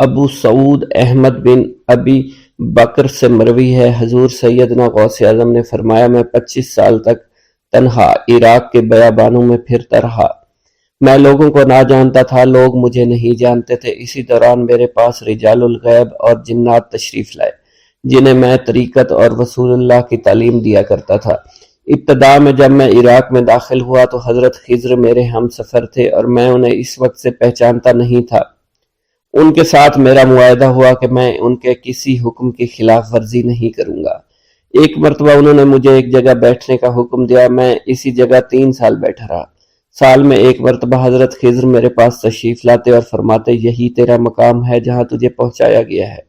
ابو سعود احمد بن ابی بکر سے مروی ہے، حضور سیدنا غوث اعظم نے فرمایا، میں 25 سال تک تنہا عراق کے بیابانوں میں پھرتا رہا۔ میں لوگوں کو نہ جانتا تھا، لوگ مجھے نہیں جانتے تھے۔ اسی دوران میرے پاس رجال الغیب اور جنات تشریف لائے جنہیں میں طریقت اور رسول اللہ کی تعلیم دیا کرتا تھا۔ ابتدا میں جب میں عراق میں داخل ہوا تو حضرت خضر میرے ہم سفر تھے اور میں انہیں اس وقت سے پہچانتا نہیں تھا۔ ان کے ساتھ میرا معاہدہ ہوا کہ میں ان کے کسی حکم کی خلاف ورزی نہیں کروں گا۔ ایک مرتبہ انہوں نے مجھے ایک جگہ بیٹھنے کا حکم دیا، میں اسی جگہ 3 سال بیٹھا رہا۔ سال میں ایک مرتبہ حضرت خضر میرے پاس تشریف لاتے اور فرماتے، یہی تیرا مقام ہے جہاں تجھے پہنچایا گیا ہے۔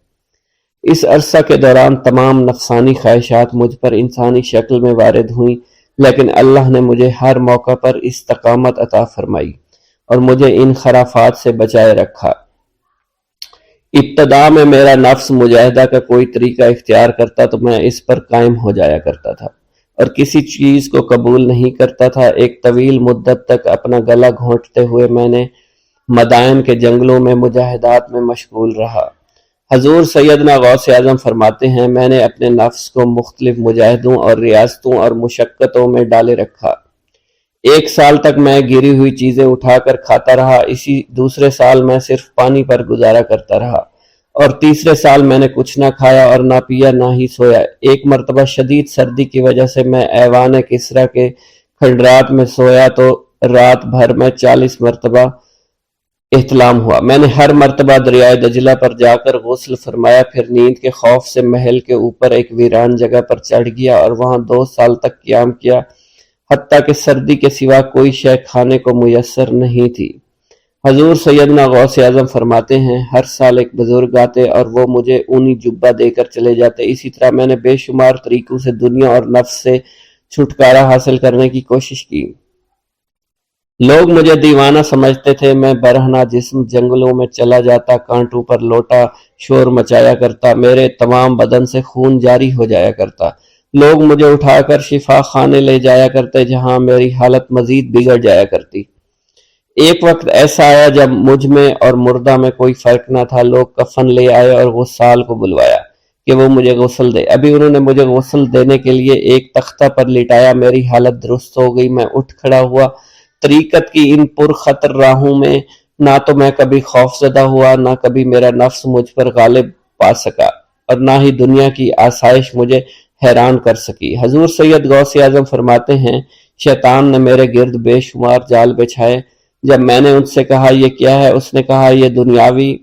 اس عرصہ کے دوران تمام نفسانی خواہشات مجھ پر انسانی شکل میں وارد ہوئیں، لیکن اللہ نے مجھے ہر موقع پر استقامت عطا فرمائی اور مجھے ان خرافات سے بچائے رکھا۔ ابتدا میں میرا نفس مجاہدہ کا کوئی طریقہ اختیار کرتا تو میں اس پر قائم ہو جایا کرتا تھا اور کسی چیز کو قبول نہیں کرتا تھا۔ ایک طویل مدت تک اپنا گلا گھونٹتے ہوئے میں نے مدائن کے جنگلوں میں مجاہدات میں مشغول رہا۔ حضور سیدنا غوث اعظم فرماتے ہیں، میں نے اپنے نفس کو مختلف مجاہدوں اور ریاستوں اور مشقتوں میں ڈالے رکھا۔ 1 سال تک میں گری ہوئی چیزیں اٹھا کر کھاتا رہا، اسی دوسرے سال میں صرف پانی پر گزارا کرتا رہا، اور تیسرے سال میں نے کچھ نہ کھایا اور نہ پیا نہ ہی سویا۔ ایک مرتبہ شدید سردی کی وجہ سے میں ایوان کسریٰ کے کھنڈرات میں سویا تو رات بھر میں 40 مرتبہ احتلام ہوا۔ میں نے ہر مرتبہ دریائے دجلہ پر جا کر غسل فرمایا، پھر نیند کے خوف سے محل کے اوپر ایک ویران جگہ پر چڑھ گیا اور وہاں 2 سال تک قیام کیا، حتیٰ کہ سردی کے سوا کوئی شے کھانے کو میسر نہیں تھی۔ حضور سیدنا غوث اعظم فرماتے ہیں، ہر سال ایک بزرگ آتے اور وہ مجھے اونی جبہ دے کر چلے جاتے۔ اسی طرح میں نے بے شمار طریقوں سے دنیا اور نفس سے چھٹکارا حاصل کرنے کی کوشش کی۔ لوگ مجھے دیوانہ سمجھتے تھے، میں برہنہ جسم جنگلوں میں چلا جاتا، کانٹوں پر لوٹا شور مچایا کرتا، میرے تمام بدن سے خون جاری ہو جایا کرتا۔ لوگ مجھے اٹھا کر شفا خانے لے جایا کرتے جہاں میری حالت مزید بگڑ جایا کرتی۔ ایک وقت ایسا آیا جب مجھ میں اور مردہ میں کوئی فرق نہ تھا۔ لوگ کفن لے آئے اور غسال کو بلوایا کہ وہ مجھے غسل دے۔ ابھی انہوں نے مجھے غسل دینے کے لیے ایک تختہ پر لٹایا، میری حالت درست ہو گئی، میں اٹھ کھڑا ہوا۔ طریقت کی ان پرخطر راہوں میں نہ تو میں کبھی خوفزدہ ہوا، نہ کبھی میرا نفس مجھ پر غالب پا سکا، اور نہ ہی دنیا کی آسائش مجھے حیران کر سکی۔ حضور سید غوث اعظم فرماتے ہیں، شیطان نے میرے گرد بے شمار جال بچھائے۔ جب میں نے ان سے کہا یہ کیا ہے، اس نے کہا یہ دنیاوی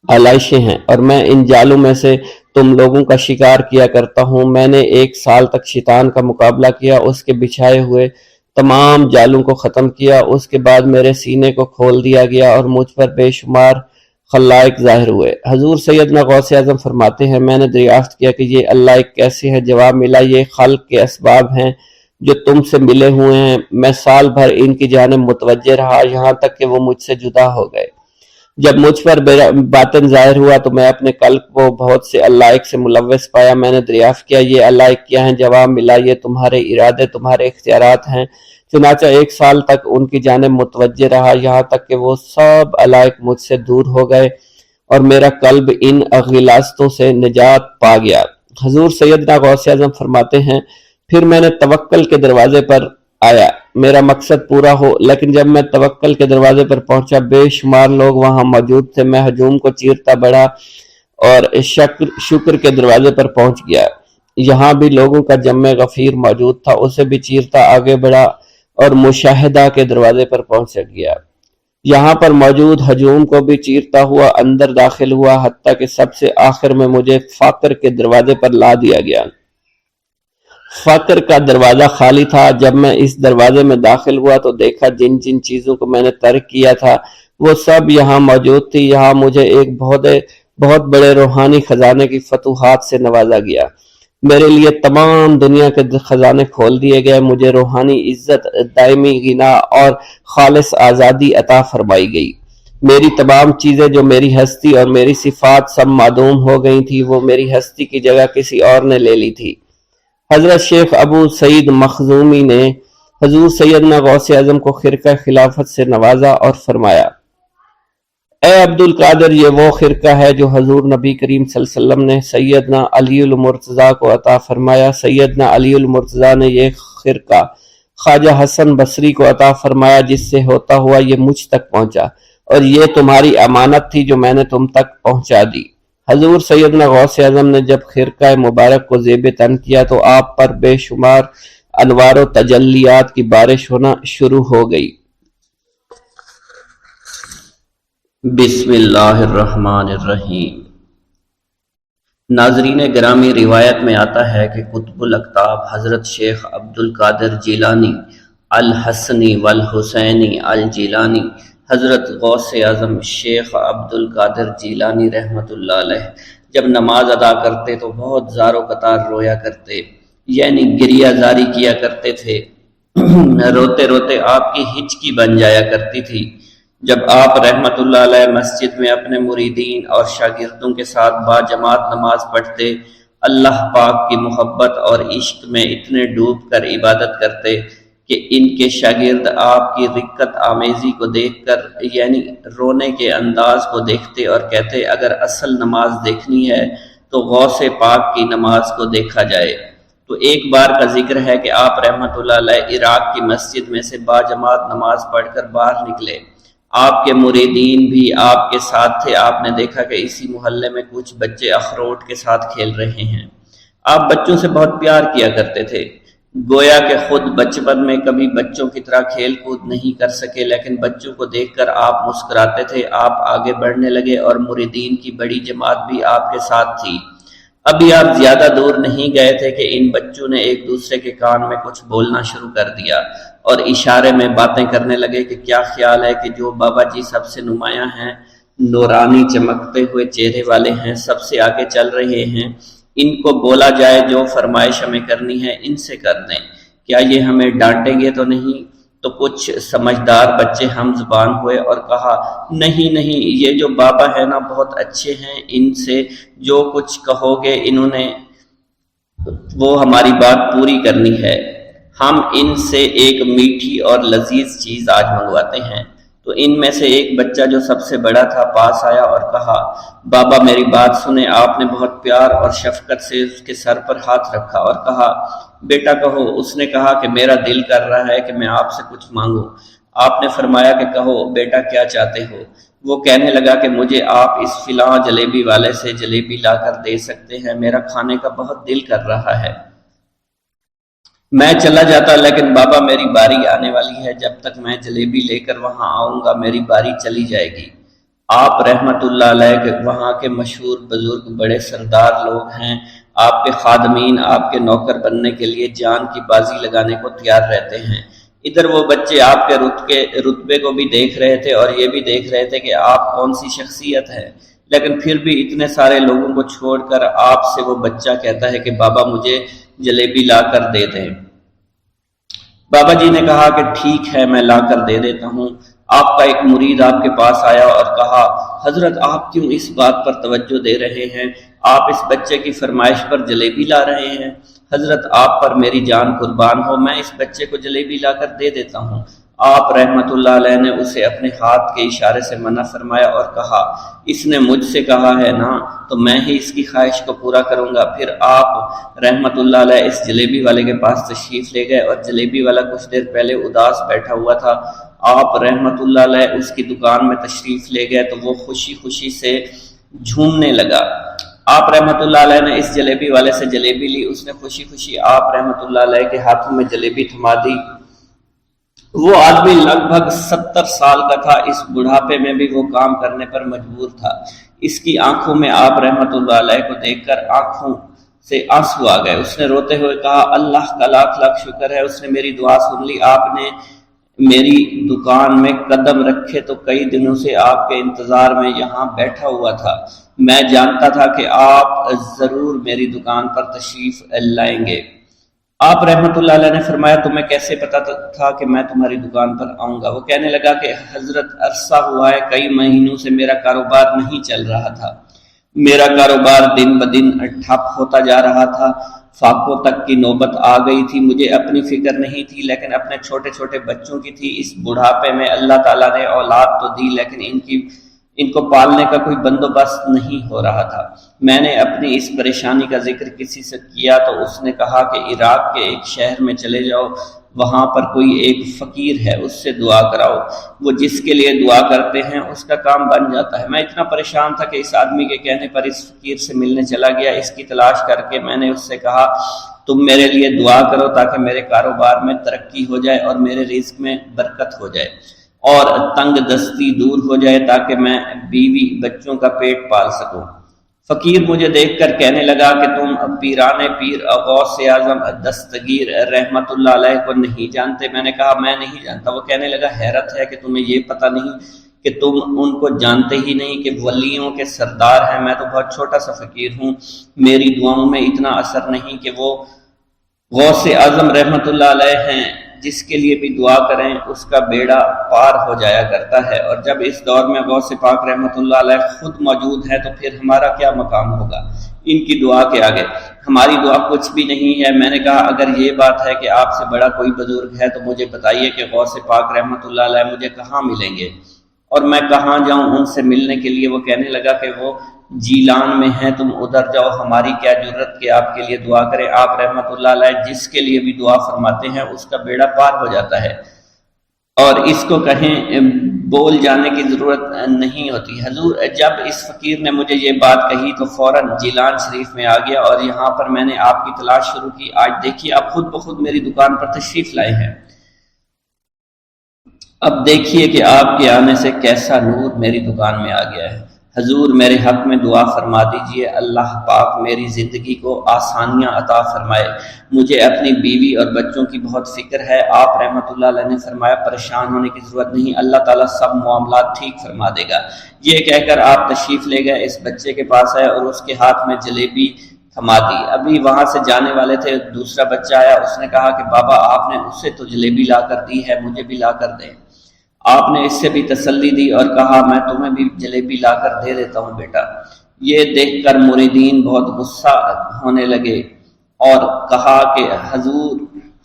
آلائشیں ہیں، اور میں ان جالوں میں سے تم لوگوں کا شکار کیا کرتا ہوں۔ میں نے 1 سال تک شیطان کا مقابلہ کیا، اس کے بچھائے ہوئے تمام جالوں کو ختم کیا۔ اس کے بعد میرے سینے کو کھول دیا گیا اور مجھ پر بے شمار خلائق ظاہر ہوئے۔ حضور سیدنا غوث اعظم فرماتے ہیں، میں نے دریافت کیا کہ یہ اللہ ایک کیسے ہے؟ جواب ملا، یہ خلق کے اسباب ہیں جو تم سے ملے ہوئے ہیں۔ میں سال بھر ان کی جانب متوجہ رہا، یہاں تک کہ وہ مجھ سے جدا ہو گئے۔ جب مجھ پر باطن ظاہر ہوا تو میں اپنے قلب کو بہت سے علائق سے ملوث پایا۔ میں نے دریافت کیا یہ علائق کیا ہیں؟ جواب ملا، یہ تمہارے ارادے، تمہارے اختیارات ہیں۔ چنانچہ 1 سال تک ان کی جانب متوجہ رہا، یہاں تک کہ وہ سب علائق مجھ سے دور ہو گئے اور میرا قلب ان غلاظتوں سے نجات پا گیا۔ حضور سیدنا غوث اعظم فرماتے ہیں، پھر میں نے توکل کے دروازے پر آیا، میرا مقصد پورا ہو، لیکن جب میں توکل کے دروازے پر پہنچا بے شمار لوگ وہاں موجود تھے۔ میں ہجوم کو چیرتا بڑھا اور شکر کے دروازے پر پہنچ گیا، یہاں بھی لوگوں کا جمع غفیر موجود تھا، اسے بھی چیرتا آگے بڑھا اور مشاہدہ کے دروازے پر پہنچ گیا، یہاں پر موجود ہجوم کو بھی چیرتا ہوا اندر داخل ہوا، حتیٰ کہ سب سے آخر میں مجھے فقر کے دروازے پر لا دیا گیا۔ فقر کا دروازہ خالی تھا۔ جب میں اس دروازے میں داخل ہوا تو دیکھا جن جن چیزوں کو میں نے ترک کیا تھا وہ سب یہاں موجود تھی۔ یہاں مجھے ایک بہت بڑے روحانی خزانے کی فتوحات سے نوازا گیا، میرے لیے تمام دنیا کے خزانے کھول دیے گئے، مجھے روحانی عزت، دائمی غنا اور خالص آزادی عطا فرمائی گئی۔ میری تمام چیزیں جو میری ہستی اور میری صفات سب معدوم ہو گئی تھی، وہ میری ہستی کی جگہ کسی اور نے لے لی تھی۔ حضرت شیخ ابو سعید مخزومی نے حضور سیدنا غوث اعظم کو خرقہ خلافت سے نوازا اور فرمایا، اے عبد القادر، یہ وہ خرقہ ہے جو حضور نبی کریم صلی اللہ علیہ وسلم نے سیدنا علی المرتضیٰ کو عطا فرمایا۔ سیدنا علی المرتضیٰ نے یہ خرقہ خواجہ حسن بصری کو عطا فرمایا، جس سے ہوتا ہوا یہ مجھ تک پہنچا، اور یہ تمہاری امانت تھی جو میں نے تم تک پہنچا دی۔ حضور سیدنا غوث اعظم نے جب خرقہ مبارک کو زیب تن کیا تو آپ پر بے شمار انوار و تجلیات کی بارش ہونا شروع ہو گئی۔ بسم اللہ الرحمن الرحیم۔ ناظرین گرامی، روایت میں آتا ہے کہ قطب الاقطاب حضرت شیخ عبد القادر جیلانی الحسنی والحسینی الجیلانی، حضرت غوث اعظم شیخ عبد القادر جیلانی رحمۃ اللہ علیہ جب نماز ادا کرتے تو بہت زار و قطار رویا کرتے، یعنی گریہ زاری کیا کرتے تھے۔ روتے روتے آپ کی ہچکی بن جایا کرتی تھی۔ جب آپ رحمۃ اللہ علیہ مسجد میں اپنے مریدین اور شاگردوں کے ساتھ باجماعت نماز پڑھتے، اللہ پاک کی محبت اور عشق میں اتنے ڈوب کر عبادت کرتے کہ ان کے شاگرد آپ کی رقت آمیزی کو دیکھ کر، یعنی رونے کے انداز کو دیکھتے اور کہتے، اگر اصل نماز دیکھنی ہے تو غوث پاک کی نماز کو دیکھا جائے۔ تو ایک بار کا ذکر ہے کہ آپ رحمۃ اللہ علیہ عراق کی مسجد میں سے باجماعت نماز پڑھ کر باہر نکلے، آپ کے مریدین بھی آپ کے ساتھ تھے۔ آپ نے دیکھا کہ اسی محلے میں کچھ بچے اخروٹ کے ساتھ کھیل رہے ہیں۔ آپ بچوں سے بہت پیار کیا کرتے تھے، گویا کہ خود بچپن میں کبھی بچوں کی طرح کھیل کود نہیں کر سکے، لیکن بچوں کو دیکھ کر آپ مسکراتے تھے۔ آپ آگے بڑھنے لگے اور مریدین کی بڑی جماعت بھی آپ کے ساتھ تھی۔ ابھی آپ زیادہ دور نہیں گئے تھے کہ ان بچوں نے ایک دوسرے کے کان میں کچھ بولنا شروع کر دیا اور اشارے میں باتیں کرنے لگے کہ کیا خیال ہے کہ جو بابا جی سب سے نمایاں ہیں، نورانی چمکتے ہوئے چہرے والے ہیں، سب سے آگے چل رہے ہیں، ان کو بولا جائے جو فرمائش ہمیں کرنی ہے ان سے کر دیں، کیا یہ ہمیں ڈانٹیں گے تو نہیں؟ تو کچھ سمجھدار بچے ہم زبان ہوئے اور کہا، نہیں نہیں، یہ جو بابا ہے نا بہت اچھے ہیں، ان سے جو کچھ کہو گے انہوں نے وہ ہماری بات پوری کرنی ہے، ہم ان سے ایک میٹھی اور لذیذ چیز آج منگواتے ہیں۔ تو ان میں سے ایک بچہ جو سب سے بڑا تھا پاس آیا اور کہا، بابا میری بات سنیں۔ آپ نے بہت پیار اور شفقت سے اس کے سر پر ہاتھ رکھا اور کہا، بیٹا کہو۔ اس نے کہا کہ میرا دل کر رہا ہے کہ میں آپ سے کچھ مانگوں۔ آپ نے فرمایا کہ کہو بیٹا کیا چاہتے ہو؟ وہ کہنے لگا کہ مجھے آپ اس فلاں جلیبی والے سے جلیبی لا کر دے سکتے ہیں، میرا کھانے کا بہت دل کر رہا ہے۔ میں چلا جاتا، لیکن بابا میری باری آنے والی ہے، جب تک میں جلیبی لے کر وہاں آؤں گا میری باری چلی جائے گی۔ آپ رحمت اللہ علیہ کے وہاں کے مشہور بزرگ بڑے سردار لوگ ہیں، آپ کے خادمین آپ کے نوکر بننے کے لیے جان کی بازی لگانے کو تیار رہتے ہیں۔ ادھر وہ بچے آپ کے رتبے کو بھی دیکھ رہے تھے اور یہ بھی دیکھ رہے تھے کہ آپ کون سی شخصیت ہے، لیکن پھر بھی اتنے سارے لوگوں کو چھوڑ کر آپ سے وہ بچہ کہتا ہے کہ بابا مجھے جلیبی لا کر دے دیں۔ بابا جی نے کہا کہ ٹھیک ہے میں لا کر دے دیتا ہوں۔ آپ کا ایک مرید آپ کے پاس آیا اور کہا حضرت آپ کیوں اس بات پر توجہ دے رہے ہیں، آپ اس بچے کی فرمائش پر جلیبی لا رہے ہیں؟ حضرت آپ پر میری جان قربان ہو، میں اس بچے کو جلیبی لا کر دے دیتا ہوں۔ آپ رحمت اللہ علیہ نے اسے اپنے ہاتھ کے اشارے سے منع فرمایا اور کہا اس نے مجھ سے کہا ہے نا تو میں ہی اس کی خواہش کو پورا کروں گا۔ پھر آپ رحمت اللہ علیہ اس جلیبی والے کے پاس تشریف لے گئے اور جلیبی والا کچھ دیر پہلے اداس بیٹھا ہوا تھا، آپ رحمت اللہ علیہ اس کی دکان میں تشریف لے گئے تو وہ خوشی خوشی سے جھومنے لگا۔ آپ رحمت اللہ علیہ نے اس جلیبی والے سے جلیبی لی، اس نے خوشی خوشی آپ رحمت اللہ علیہ کے ہاتھوں میں جلیبی تھما دی۔ وہ آدمی لگ بھگ 70 سال کا تھا، اس بڑھاپے میں بھی وہ کام کرنے پر مجبور تھا۔ اس کی آنکھوں میں آپ رحمت اللہ علیہ کو دیکھ کر آنکھوں سے آنسو آ گئے۔ اس نے روتے ہوئے کہا اللہ کا لاکھ لاکھ شکر ہے، اس نے میری دعا سن لی۔ آپ نے میری دکان میں قدم رکھے تو کئی دنوں سے آپ کے انتظار میں یہاں بیٹھا ہوا تھا۔ میں جانتا تھا کہ آپ ضرور میری دکان پر تشریف لائیں گے۔ آپ رحمت اللہ علیہ نے فرمایا تمہیں کیسے پتا تھا کہ میں تمہاری دکان پر آؤں گا؟ وہ کہنے لگا کہ حضرت عرصہ ہوا ہے، کئی مہینوں سے میرا کاروبار نہیں چل رہا تھا، میرا کاروبار دن بدن ٹھپ ہوتا جا رہا تھا، فاقوں تک کی نوبت آ گئی تھی۔ مجھے اپنی فکر نہیں تھی لیکن اپنے چھوٹے چھوٹے بچوں کی تھی۔ اس بڑھاپے میں اللہ تعالیٰ نے اولاد تو دی لیکن ان کو پالنے کا کوئی بندوبست نہیں ہو رہا تھا۔ میں نے اپنی اس پریشانی کا ذکر کسی سے کیا تو اس نے کہا کہ عراق کے ایک شہر میں چلے جاؤ، وہاں پر کوئی ایک فقیر ہے، اس سے دعا کراؤ، وہ جس کے لیے دعا کرتے ہیں اس کا کام بن جاتا ہے۔ میں اتنا پریشان تھا کہ اس آدمی کے کہنے پر اس فقیر سے ملنے چلا گیا۔ اس کی تلاش کر کے میں نے اس سے کہا تم میرے لیے دعا کرو تاکہ میرے کاروبار میں ترقی ہو جائے اور میرے رزق میں برکت ہو جائے اور تنگ دستی دور ہو جائے تاکہ میں بیوی بچوں کا پیٹ پال سکوں۔ فقیر مجھے دیکھ کر کہنے لگا کہ تم پیران پیر غوث اعظم دستگیر رحمت اللہ علیہ کو نہیں جانتے؟ میں نے کہا میں نہیں جانتا۔ وہ کہنے لگا حیرت ہے کہ تمہیں یہ پتہ نہیں کہ تم ان کو جانتے ہی نہیں کہ ولیوں کے سردار ہیں۔ میں تو بہت چھوٹا سا فقیر ہوں، میری دعاؤں میں اتنا اثر نہیں کہ وہ غوث اعظم رحمت اللہ علیہ ہیں، جس کے لیے بھی دعا کریں اس کا بیڑا پار ہو جایا کرتا ہے، اور جب اس دور میں غوث پاک رحمت اللہ علیہ خود موجود ہے تو پھر ہمارا کیا مقام ہوگا ان کی دعا کے آگے؟ ہماری دعا کچھ بھی نہیں ہے۔ میں نے کہا اگر یہ بات ہے کہ آپ سے بڑا کوئی بزرگ ہے تو مجھے بتائیے کہ غوث پاک رحمت اللہ علیہ مجھے کہاں ملیں گے اور میں کہاں جاؤں ان سے ملنے کے لیے؟ وہ کہنے لگا کہ وہ جیلان میں ہیں، تم ادھر جاؤ، ہماری کیا جرت کہ آپ کے لیے دعا کریں۔ آپ رحمت اللہ علیہ جس کے لیے بھی دعا فرماتے ہیں اس کا بیڑا پار ہو جاتا ہے اور اس کو کہیں بول جانے کی ضرورت نہیں ہوتی۔ حضور جب اس فقیر نے مجھے یہ بات کہی تو فوراً جیلان شریف میں آ گیا اور یہاں پر میں نے آپ کی تلاش شروع کی۔ آج دیکھیے آپ خود بخود میری دکان پر تشریف لائے ہیں۔ اب دیکھیے کہ آپ کے آنے سے کیسا نور میری دکان میں آ گیا ہے۔ حضور میرے حق میں دعا فرما دیجئے، اللہ پاک میری زندگی کو آسانیاں عطا فرمائے، مجھے اپنی بیوی اور بچوں کی بہت فکر ہے۔ آپ رحمت اللہ علیہ نے فرمایا پریشان ہونے کی ضرورت نہیں، اللہ تعالیٰ سب معاملات ٹھیک فرما دے گا۔ یہ کہہ کر آپ تشریف لے گئے، اس بچے کے پاس آئے اور اس کے ہاتھ میں جلیبی تھما دی۔ ابھی وہاں سے جانے والے تھے، دوسرا بچہ آیا، اس نے کہا کہ بابا آپ نے اسے تو جلیبی لا کر دی ہے، مجھے بھی لا کر دیں۔ آپ نے اس سے بھی تسلی دی اور کہا میں تمہیں بھی جلیبی لا کر دے دیتا ہوں بیٹا۔ یہ دیکھ کر مریدین بہت غصہ ہونے لگے اور کہا کہ حضور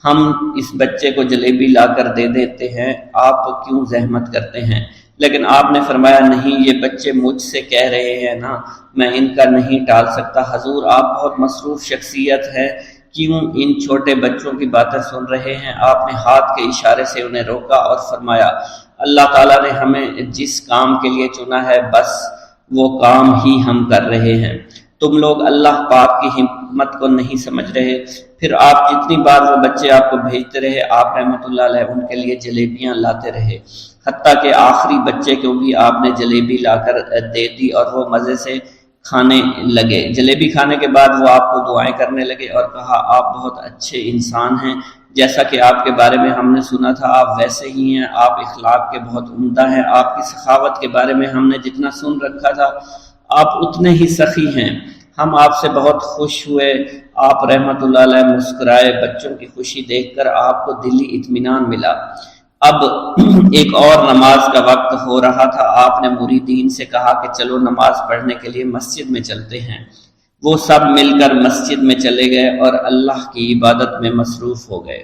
ہم اس بچے کو جلیبی لا کر دے دیتے ہیں، آپ کیوں زحمت کرتے ہیں؟ لیکن آپ نے فرمایا نہیں، یہ بچے مجھ سے کہہ رہے ہیں نا، میں ان کا نہیں ٹال سکتا۔ حضور آپ بہت مصروف شخصیت ہے، کیوں ان چھوٹے بچوں کی باتیں سن رہے ہیں؟ آپ نے ہاتھ کے اشارے سے انہیں روکا اور فرمایا اللہ تعالیٰ نے ہمیں جس کام کے لیے چنا ہے بس وہ کام ہی ہم کر رہے ہیں، تم لوگ اللہ پاک کی حکمت کو نہیں سمجھ رہے۔ پھر آپ جتنی بار وہ بچے آپ کو بھیجتے رہے آپ رحمۃ اللہ علیہ ان کے لیے جلیبیاں لاتے رہے، حتیٰ کہ آخری بچے کو بھی آپ نے جلیبی لا کر دے دی اور وہ مزے سے کھانے لگے۔ جلیبی کھانے کے بعد وہ آپ کو دعائیں کرنے لگے اور کہا آپ بہت اچھے انسان ہیں، جیسا کہ آپ کے بارے میں ہم نے سنا تھا آپ ویسے ہی ہیں، آپ اخلاق کے بہت عمدہ ہیں، آپ کی سخاوت کے بارے میں ہم نے جتنا سن رکھا تھا آپ اتنے ہی سخی ہیں، ہم آپ سے بہت خوش ہوئے۔ آپ رحمۃ اللہ علیہ مسکرائے، بچوں کی خوشی دیکھ کر آپ کو دلی اطمینان ملا۔ اب ایک اور نماز کا وقت ہو رہا تھا، آپ نے مریدین سے کہا کہ چلو نماز پڑھنے کے لیے مسجد میں چلتے ہیں۔ وہ سب مل کر مسجد میں چلے گئے اور اللہ کی عبادت میں مصروف ہو گئے۔